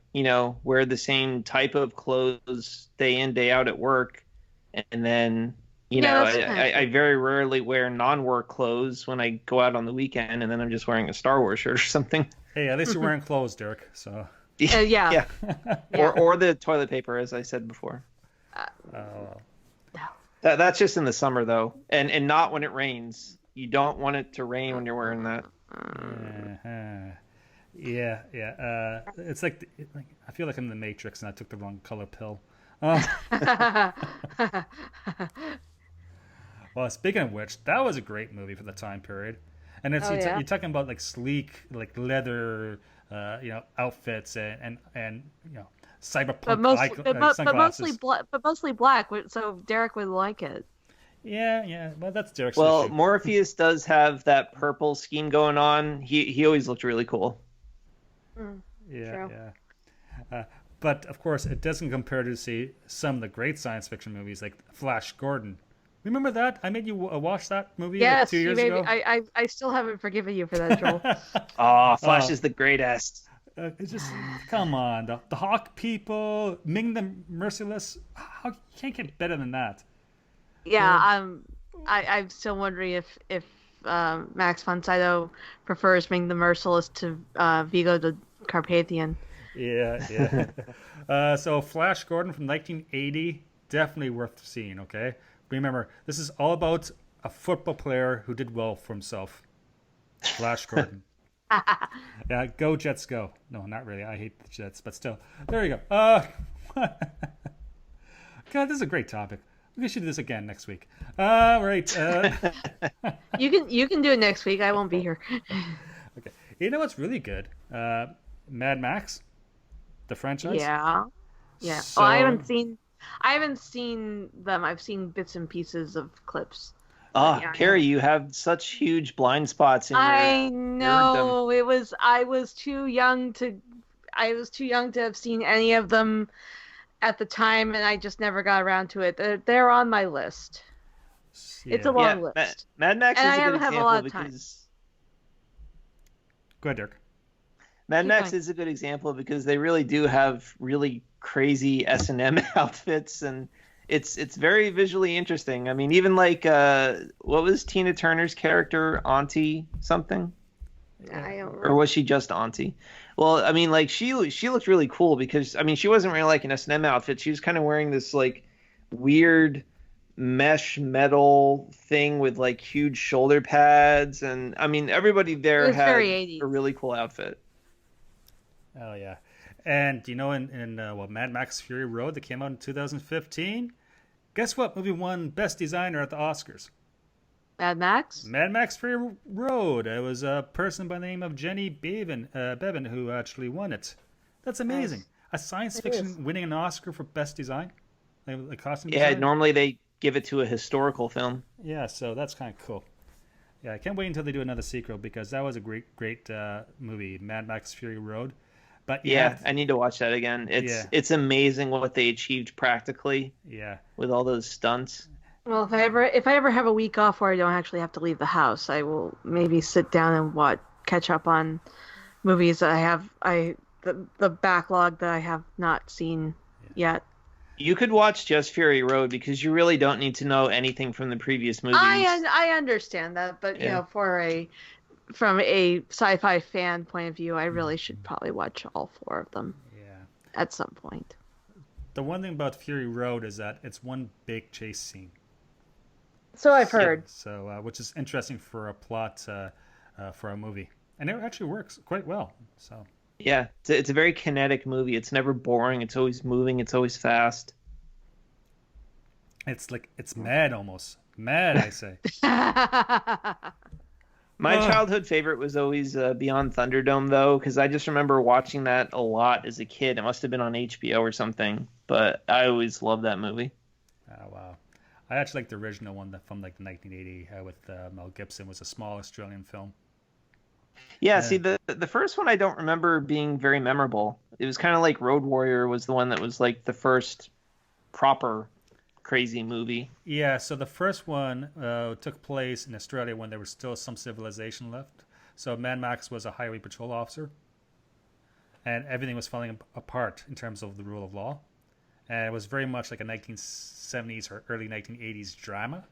wear the same type of clothes day in, day out at work. And then, I very rarely wear non-work clothes when I go out on the weekend, and then I'm just wearing a Star Wars shirt or something. Hey, at least you're wearing clothes, Derek. So. Yeah. Yeah. Or the toilet paper, as I said before. Oh. That's just in the summer though, and not when it rains. You don't want it to rain when you're wearing that. Yeah. It's like I feel like I'm in the Matrix and I took the wrong color pill. Well, speaking of which, that was a great movie for the time period, and you're talking about like sleek, like leather, outfits and cyberpunk sunglasses. but mostly black. So Derek would like it. Yeah. Well, that's Derek's Well, issue. Morpheus does have that purple scheme going on. He always looked really cool. Yeah. But of course, it doesn't compare to see some of the great science fiction movies like Flash Gordon. Remember that? I made you watch that movie like 2 years ago. I still haven't forgiven you for that, Joel. Flash is the greatest. It's just come on, the Hawk people, Ming the Merciless. How you can't get better than that? Yeah, I'm still wondering if Max von Sydow prefers Ming the Merciless to Vigo the Carpathian. Yeah. So Flash Gordon from 1980, definitely worth seeing. Okay, remember this is all about a football player who did well for himself. Flash Gordon. Yeah, go Jets, go. No, not really. I hate the Jets, but still, there you go. God, this is a great topic. We should do this again next week. Right. You can do it next week. I won't be here. Okay. You know what's really good? Mad Max, the franchise. Yeah. So, I haven't seen them. I've seen bits and pieces of clips. Keri, you have such huge blind spots in your I know. I was too young to have seen any of them at the time, and I just never got around to it. They're on my list. Yeah. It's a long list. Mad Max and is I a good have a example lot of time. because Go ahead, Dirk. Mad Keep Max going. is a good example because they really do have really crazy S&M outfits, and it's very visually interesting. I mean, even like what was Tina Turner's character, Auntie something? I don't Or was she just Auntie? Well, I mean, like she looked really cool because I mean she wasn't wearing like an S&M outfit. She was kind of wearing this like weird mesh metal thing with like huge shoulder pads, and I mean everybody there had very 80s. a really cool outfit. Oh yeah, and in Mad Max Fury Road that came out in 2015. Guess what movie won Best Designer at the Oscars? Mad Max? Mad Max Fury Road. It was a person by the name of Jenny Bevan who actually won it. That's amazing. Nice. A science It fiction is. winning an Oscar for Best Design, like costume Yeah, design. normally they give it to a historical film. Yeah, so that's kind of cool. Yeah, I can't wait until they do another sequel because that was a great movie, Mad Max Fury Road. But Yeah, I need to watch that again. It's amazing what they achieved practically yeah. with all those stunts. Well, if I ever have a week off where I don't actually have to leave the house, I will maybe sit down and catch up on movies that I have the backlog that I have not seen yet. You could watch just Fury Road because you really don't need to know anything from the previous movies. I understand that, but Yeah. from a sci-fi fan point of view, I really should probably watch all 4 of them Yeah. at some point. The one thing about Fury Road is that it's one big chase scene. So I've heard. So, which is interesting for a plot for a movie, and it actually works quite well. So, Yeah, it's a very kinetic movie. It's never boring. It's always moving. It's always fast. it's mad almost. Mad, I say. My childhood favorite was always Beyond Thunderdome, though, because I just remember watching that a lot as a kid. It must have been on HBO or something, but I always loved that movie. Oh, wow. I actually like the original one from like the 1980 with Mel Gibson. It was a small Australian film. Yeah, see, the first one I don't remember being very memorable. It was kind of like Road Warrior was the one that was like the first proper crazy movie. Yeah, so the first one took place in Australia when there was still some civilization left. So Mad Max was a highway patrol officer, and everything was falling apart in terms of the rule of law. And it was very much like a 1970s or early 1980s drama.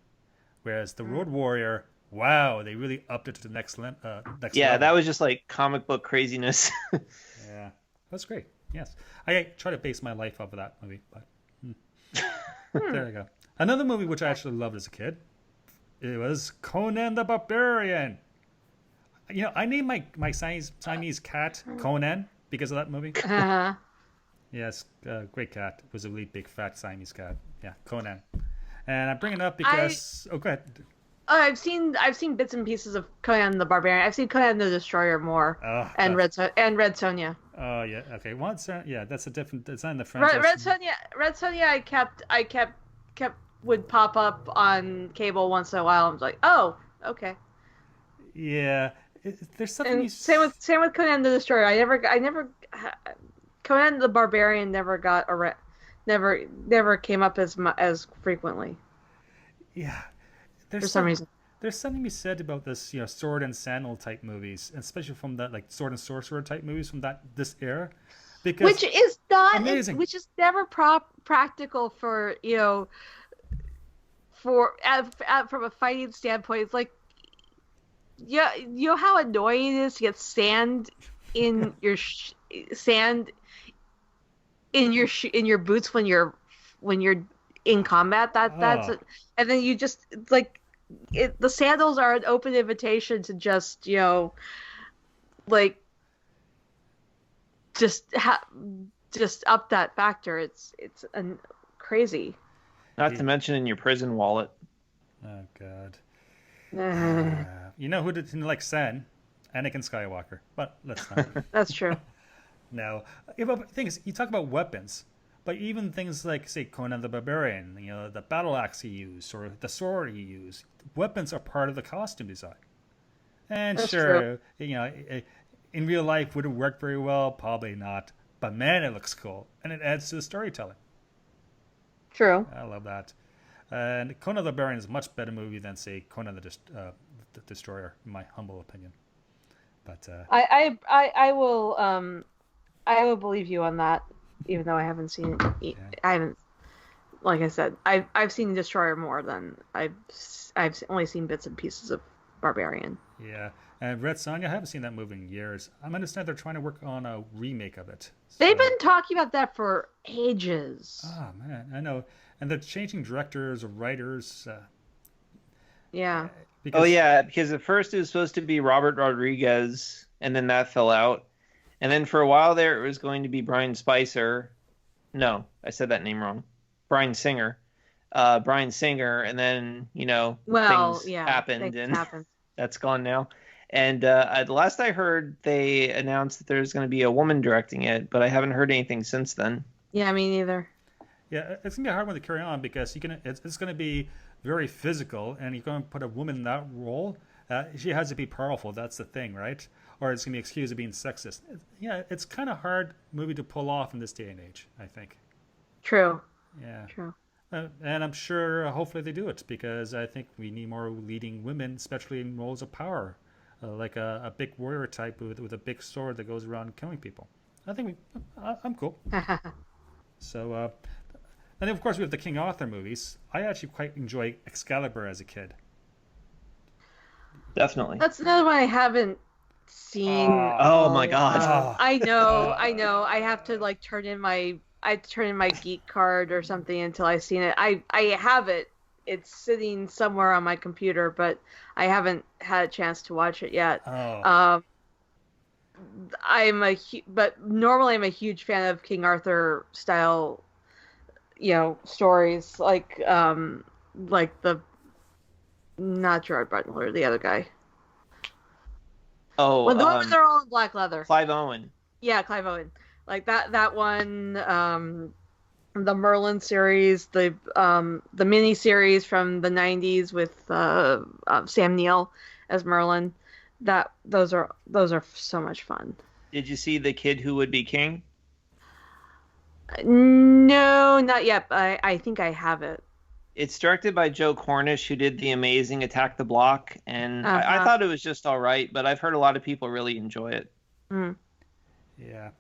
Whereas the Road Warrior, wow, they really upped it to the next level. That was just like comic book craziness. Yeah, that's great. Yes, I try to base my life off of that movie, but there you go. Another movie which I actually loved as a kid, it was Conan the Barbarian. You know, I named my Siamese cat Conan because of that movie. Uh-huh. Yes, great cat. It was a really big fat Siamese cat. Yeah, Conan. And I bring it up because go ahead. I've seen bits and pieces of Conan the Barbarian. I've seen Conan the Destroyer more, and Red Sonja. Oh yeah, okay. That's a different. It's not in the franchise. franchise. Red Sonja. I kept would pop up on cable once in a while. I was like, oh, okay. Yeah, there's something. And same with Conan the Destroyer. I never. Conan the Barbarian never got never came up as frequently. Yeah, for some reason. There's something to be said about this, sword and sandal type movies, especially from that like sword and sorcerer type movies from this era, because which is not amazing. Which is never practical for from a fighting standpoint. It's like, you know how annoying it is to get sand in your sand in your boots when you're in combat. And then you just like the sandals are an open invitation to just like just up that factor. It's crazy. Not to mention in your prison wallet. Oh God. You know who didn't like sand? Anakin Skywalker. But let's not. That's true. No. The thing is, you talk about weapons, but even things like, say, Conan the Barbarian, the battle axe he used or the sword he used, weapons are part of the costume design. And that's sure, true. In real life, would it work very well? Probably not. But man, it looks cool, and it adds to the storytelling. True. I love that. And Conan the Barbarian is a much better movie than, say, Conan the Destroyer, in my humble opinion. But I will believe you on that, even though I haven't seen it. Yeah. I haven't, like I said, I've seen Destroyer more than I've only seen bits and pieces of Barbarian. Yeah, and Red Sonja, I haven't seen that movie in years. I understand they're trying to work on a remake of it. So. They've been talking about that for ages. Oh man, I know, and they're changing directors or writers. Yeah. Because at first it was supposed to be Robert Rodriguez, and then that fell out. And then for a while there, it was going to be Brian Spicer. No, I said that name wrong. Brian Singer. Brian Singer, and then, things happened, and that's gone now. And the last I heard, they announced that there's going to be a woman directing it, but I haven't heard anything since then. Yeah, me neither. Yeah, it's going to be a hard one to carry on because it's going to be very physical, and you're going to put a woman in that role. She has to be powerful. That's the thing, right? Or it's going to be accused of being sexist. It's kind of hard movie to pull off in this day and age, I think. True. Yeah. True. And I'm sure, hopefully, they do it because I think we need more leading women, especially in roles of power, like a big warrior type with a big sword that goes around killing people. I'm cool. So, and of course, we have the King Arthur movies. I actually quite enjoy Excalibur as a kid. Definitely. That's another one I haven't seen. Oh my God. I know. I have to turn in my geek card or something until I've seen it. I have it. It's sitting somewhere on my computer, but I haven't had a chance to watch it yet. Oh. But normally I'm a huge fan of King Arthur style, stories like the not Gerard Butler, the other guy. Oh, When the women are all in black leather. Clive Owen. Yeah, Clive Owen. Like that one, the Merlin series, the mini series from the 90s with Sam Neill as Merlin. Those are so much fun. Did you see The Kid Who Would Be King? No, not yet. I think I have it. It's directed by Joe Cornish, who did the amazing Attack the Block, and I thought it was just all right, but I've heard a lot of people really enjoy it. Mm. Yeah.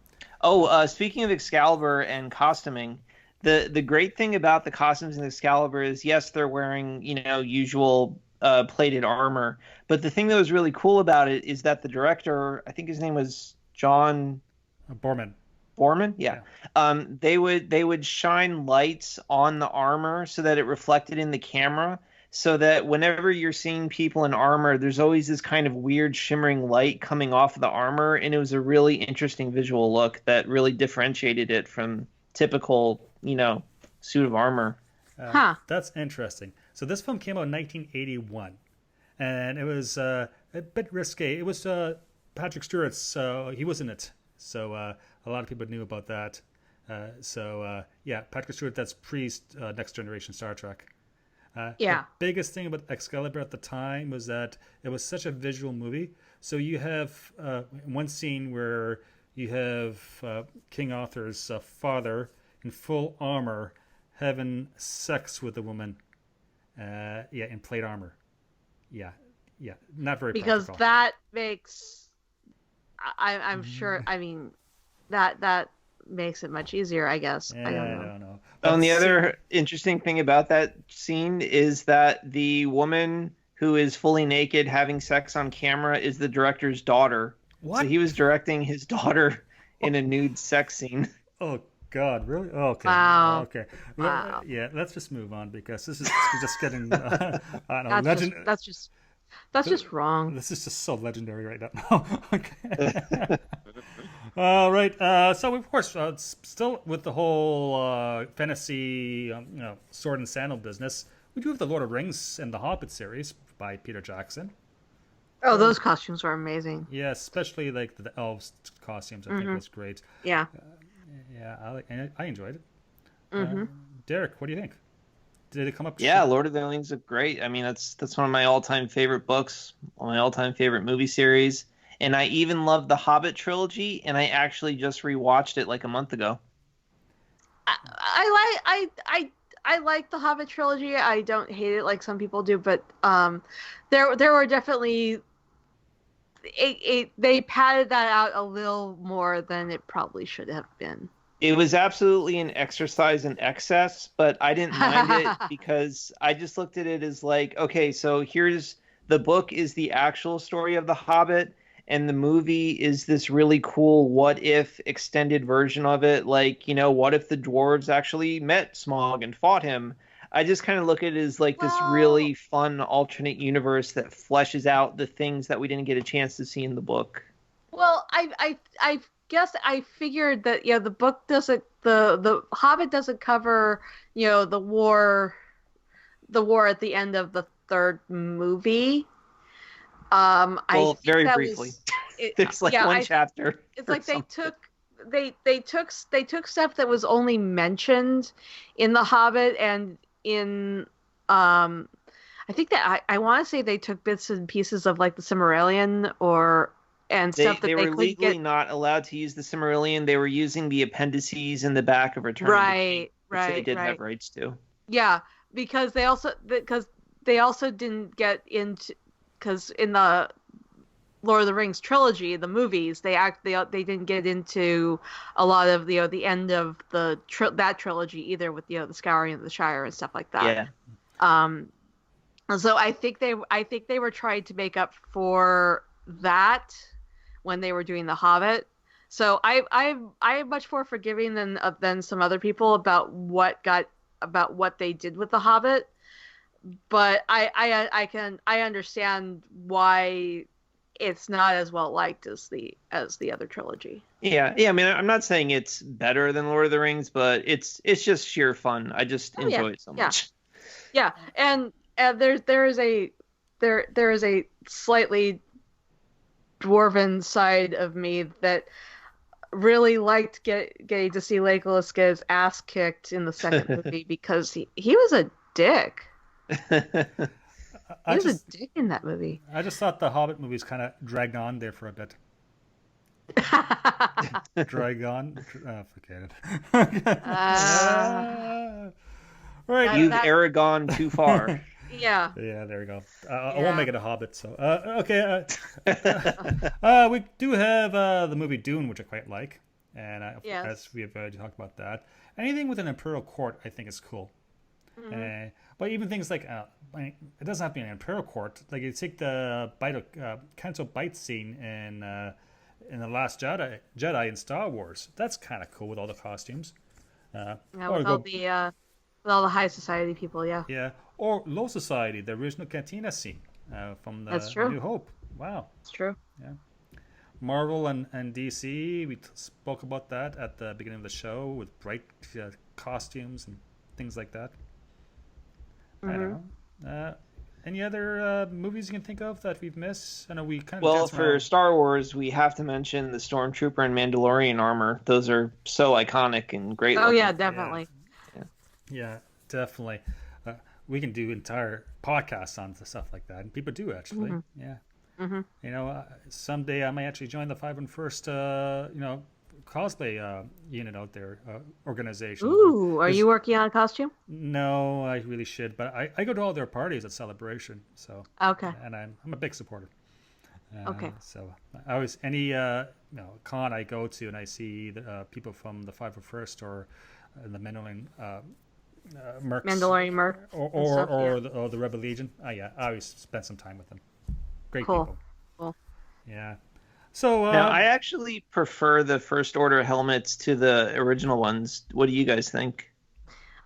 Oh, speaking of Excalibur and costuming, the great thing about the costumes in Excalibur is, yes, they're wearing, usual plated armor, but the thing that was really cool about it is that the director, I think his name was John Borman, yeah. They would shine lights on the armor so that it reflected in the camera, so that whenever you're seeing people in armor, there's always this kind of weird shimmering light coming off of the armor, and it was a really interesting visual look that really differentiated it from typical, suit of armor. That's interesting. So this film came out in 1981, and it was a bit risque. It was Patrick Stewart's, he was in it, so a lot of people knew about that. Patrick Stewart, that's pre Next Generation Star Trek. The biggest thing about Excalibur at the time was that it was such a visual movie. So you have one scene where you have King Arthur's father in full armor having sex with a woman, in plate armor. Yeah, not very because practical. That makes, I'm sure. I mean, that makes it much easier, I guess. Yeah, I don't know. And the other interesting thing about that scene is that the woman who is fully naked having sex on camera is the director's daughter. What? So he was directing his daughter in a nude sex scene. Oh God, really? Oh, okay. Wow. Okay. Wow. Yeah, let's just move on because this is just getting I don't know, legend. That's just wrong. This is just so legendary right now. Okay. All right. So of course, still with the whole fantasy, sword and sandal business, we do have the Lord of the Rings and the Hobbit series by Peter Jackson. Oh, those costumes were amazing. Yeah, especially like the elves costumes. I think was great. Yeah. I enjoyed it. Derek, what do you think? Did it come up? Yeah, Lord of the Rings is great. I mean, that's one of my all-time favorite books, one of my all-time favorite movie series. And I even love the Hobbit trilogy, and I actually just rewatched it like a month ago. I like the Hobbit trilogy. I don't hate it like some people do, but there were definitely they padded that out a little more than it probably should have been. It was absolutely an exercise in excess, but I didn't mind it because I just looked at it as like, okay, so here's the book is the actual story of the Hobbit, and the movie is this really cool what if extended version of it. Like, what if the dwarves actually met Smaug and fought him? I just kind of look at it as like this really fun alternate universe that fleshes out the things that we didn't get a chance to see in the book. Well, I guess I figured that the book doesn't, the Hobbit doesn't cover the war at the end of the third movie. Very briefly. There's like one chapter. It's like they took stuff that was only mentioned in the Hobbit and in I think that I want to say they took bits and pieces of like the Silmarillion stuff that they were legally not allowed to use the Silmarillion. They were using the appendices in the back of Return of the King, which they did have rights to. Yeah, because they also didn't get into, because in the Lord of the Rings trilogy, the movies, they didn't get into a lot of the end of that trilogy either, with the Scouring of the Shire and stuff like that. Yeah. So I think they were trying to make up for that when they were doing The Hobbit. So I am much more forgiving than some other people about what they did with The Hobbit. But I understand why it's not as well liked as the other trilogy. Yeah. I mean, I'm not saying it's better than Lord of the Rings, but it's just sheer fun. I just enjoy it so much. Yeah, and there is a slightly dwarven side of me that really liked getting to see Legolas get his ass kicked in the second movie because he was a dick. He was a dick in that movie. I just thought the Hobbit movies kind of dragged on there for a bit. Drag on? Forget it. Right. You've Aragon too far. Yeah. Yeah, there we go. I won't make it a Hobbit, so... okay. We do have the movie Dune, which I quite like. And as we have already talked about that. Anything with an Imperial Court, I think is cool. Mm-hmm. But even things like... it doesn't have to be an Imperial Court. Like, you take the Canto Bite scene in The Last Jedi in Star Wars. That's kind of cool with all the costumes. With all the high society people, yeah. Yeah, or low society, the original cantina scene from the New Hope. Wow. That's true. Yeah. Marvel and DC, we spoke about that at the beginning of the show with bright costumes and things like that. Mm-hmm. I don't know. Any other movies you can think of that we've missed? I know we kind of... Well, for Star Wars, we have to mention the Stormtrooper and Mandalorian armor. Those are so iconic and great. Oh, yeah, definitely. Yeah, definitely. We can do entire podcasts on stuff like that, and people do actually. Mm-hmm. Yeah. Mm-hmm. You know, someday I might actually join the 501st, cosplay unit out there, organization. Ooh, are you working on a costume? No, I really should, but I go to all their parties at Celebration, so. Okay. And I'm a big supporter. Okay. So I always any con I go to and I see the people from the 501st or the Mandalorian. Mandalorian Merc or the Rebel Legion. I always spend some time with them. Great people. Cool. Yeah. So now I actually prefer the First Order helmets to the original ones. What do you guys think?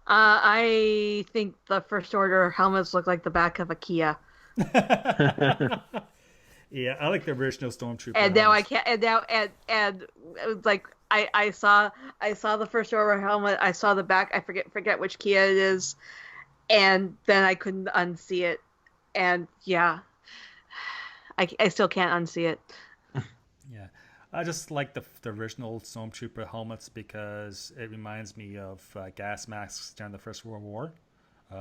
I think the First Order helmets look like the back of a Kia. Yeah, I like the original Stormtrooper. And now I can't. And it's like I saw the First Order helmet. I saw the back. I forget which Kia it is, and then I couldn't unsee it. And yeah, I still can't unsee it. Yeah, I just like the original Stormtrooper helmets because it reminds me of gas masks during the First World War,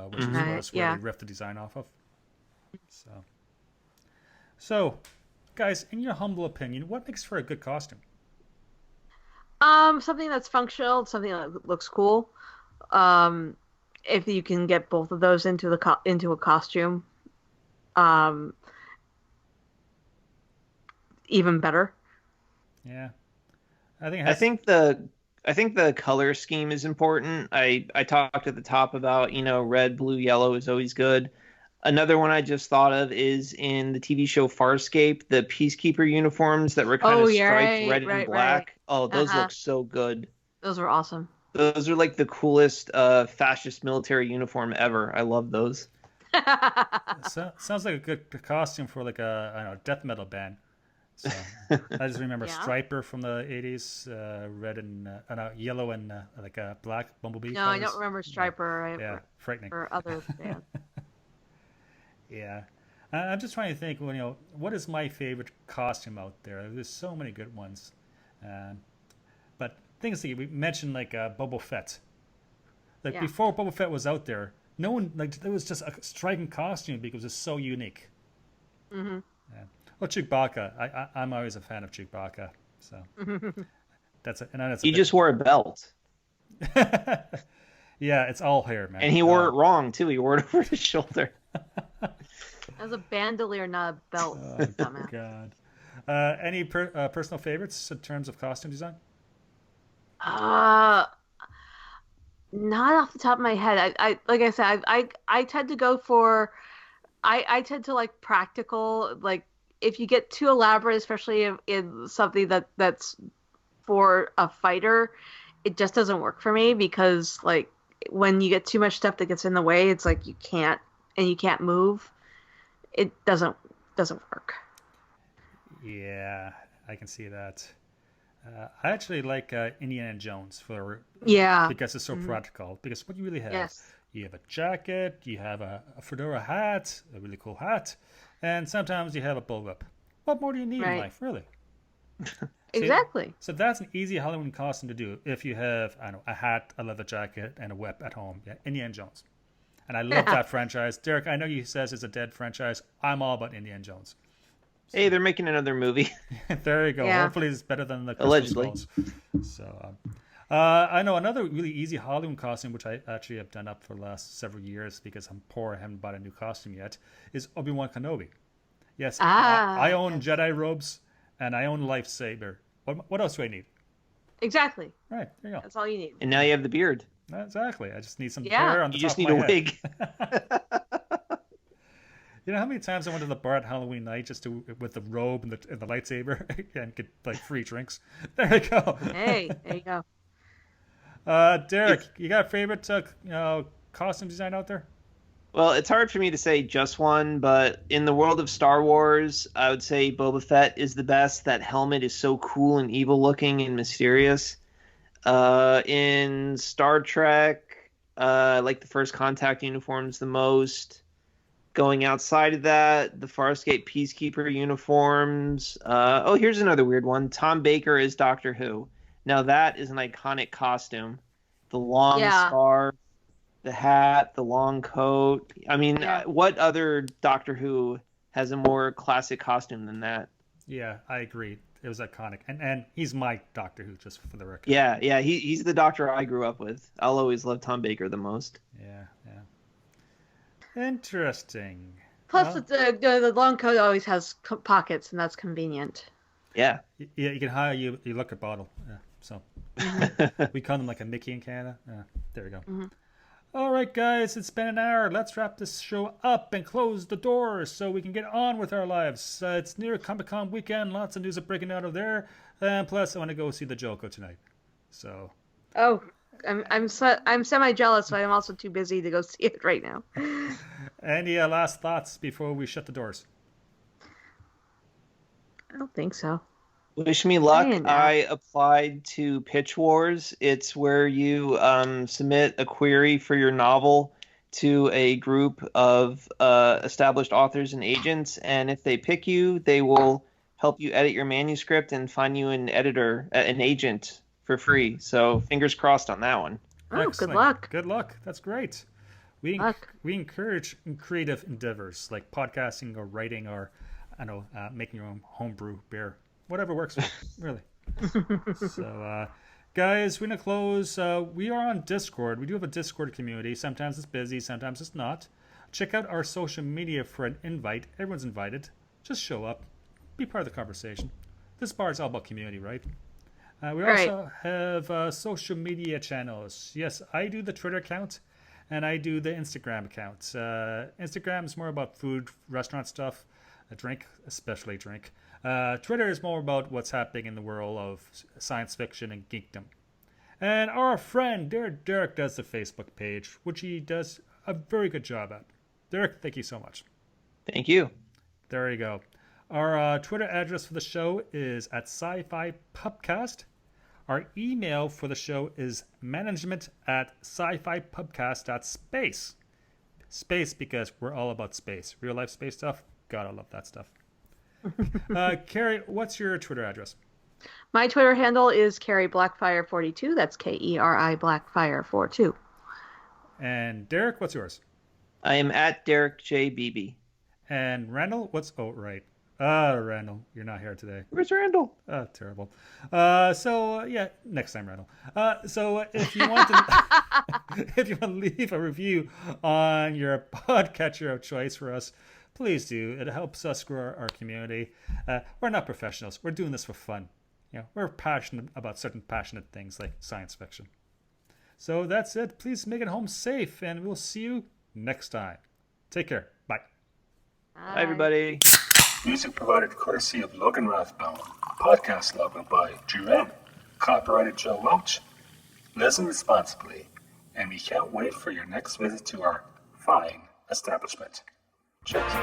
which is where they ripped the design off of. So, guys, in your humble opinion, what makes for a good costume? Something that's functional, something that looks cool. If you can get both of those into a costume, even better. Yeah, I think the color scheme is important. I talked at the top about red, blue, yellow is always good. Another one I just thought of is in the TV show Farscape, the Peacekeeper uniforms that were kind of striped red and black. Right. Oh, those look so good. Those were awesome. Those are like the coolest fascist military uniform ever. I love those. Sounds like a good costume for like a death metal band. So I just remember Striper from the 80s, red and yellow and like a black bumblebee. No, colors. I don't remember Striper. Yeah, frightening. Or other bands. Yeah, I'm just trying to think. What is my favorite costume out there? There's so many good ones, but things that we mentioned, like Boba Fett. Like before Boba Fett was out there, no one it was just a striking costume because it's so unique. Mm-hmm. Yeah. Well, Chewbacca. I'm always a fan of Chewbacca. So that's it. He just wore a belt. Yeah, it's all hair, man. And he wore it wrong too. He wore it over his shoulder. That was a bandolier, not a belt. Oh, God. Any personal favorites in terms of costume design? Not off the top of my head. I like I said, I tend to go for, I tend to like practical. Like if you get too elaborate, especially in something that's for a fighter, it just doesn't work for me because like when you get too much stuff that gets in the way, it's like you can't move. It doesn't work. Yeah, I can see that. I actually like Indiana Jones because it's so practical. Because what you really have, you have a jacket, you have a fedora hat, a really cool hat, and sometimes you have a bullwhip. What more do you need in Right. life, really? Exactly. So that's an easy Halloween costume to do if you have, I don't know, a hat, a leather jacket, and a whip at home. Yeah, Indiana Jones. And I love that franchise. Derek, I know you says it's a dead franchise. I'm all about Indiana Jones. Hey, they're making another movie. There you go. Yeah. Hopefully it's better than the Christmas Allegedly. balls. So, I know another really easy Halloween costume, which I actually have done up for the last several years because I'm poor, I haven't bought a new costume yet, is Obi-Wan Kenobi. Yes, I own Jedi robes and I own lightsaber. What else do I need? Exactly. Right, there you go. That's all you need. And now you have the beard. Exactly. I just need some Yeah. hair on the You top just of need my a head. wig. You know how many times I went to the bar at Halloween night just to with the robe and the lightsaber and get like free drinks? There you go. Hey, there you go. Derek, you got a favorite costume design out there? Well, it's hard for me to say just one, but in the world of Star Wars, I would say Boba Fett is the best. That helmet is so cool and evil looking and mysterious. In Star Trek, I like the First Contact uniforms the most. Going outside of that, the Farscape Peacekeeper uniforms. Here's another weird one. Tom Baker is Doctor Who. Now that is an iconic costume. The long scarf, the hat, the long coat. I mean, what other Doctor Who has a more classic costume than that? Yeah, I agree. It was iconic. And he's my Doctor Who, just for the record. Yeah, he's the Doctor I grew up with. I'll always love Tom Baker the most. Yeah. Interesting. Plus, the long coat always has pockets, and that's convenient. Yeah. Yeah, you can hire you look a bottle. Yeah, so we call them like a Mickey in Canada. Yeah, there we go. Mm-hmm. All right, guys, it's been an hour. Let's wrap this show up and close the doors so we can get on with our lives. It's near Comic-Con weekend. Lots of news are breaking out of there. And plus, I want to go see the Joker tonight. So. Oh, I'm semi-jealous, so I'm also too busy to go see it right now. Any last thoughts before we shut the doors? I don't think so. Wish me luck. Man, I applied to Pitch Wars. It's where you submit a query for your novel to a group of established authors and agents, and if they pick you, they will help you edit your manuscript and find you an editor, an agent for free. So fingers crossed on that one. Oh, Excellent. good luck. Good luck. That's great. We encourage creative endeavors like podcasting or writing or, making your own homebrew beer. Whatever works for you, really. So, guys, we're going to close. We are on Discord. We do have a Discord community. Sometimes it's busy, sometimes it's not. Check out our social media for an invite. Everyone's invited. Just show up. Be part of the conversation. This bar is all about community, right? We also have social media channels. Yes, I do the Twitter account, and I do the Instagram account. Instagram is more about food, restaurant stuff, drink, especially drink. Twitter is more about what's happening in the world of science fiction and geekdom. And our friend Derek does the Facebook page, which he does a very good job at. Derek, thank you so much. Thank you. There you go. Our Twitter address for the show is at SciFi Pubcast. Our email for the show is management@scifipubcast.space. Space because we're all about space. Real life space stuff. God, I love that stuff. Keri, what's your Twitter address? My Twitter handle is Keri Blackfire42. That's Keri Blackfire42. And Derek, what's yours? I am at Derek J. Beebe. And Randall, Randall, you're not here today. Where's Randall? Oh, terrible. Next time, Randall. So if you want to leave a review on your podcatcher of choice for us, please do. It helps us grow our community. We're not professionals. We're doing this for fun. We're passionate about certain passionate things like science fiction. So that's it. Please make it home safe, and we'll see you next time. Take care. Bye. Bye, everybody. Music provided courtesy of Logan Rathbone. Podcast logo by Jea Rhea. Copyrighted Joe Welch. Listen responsibly, and we can't wait for your next visit to our fine establishment. Cheers.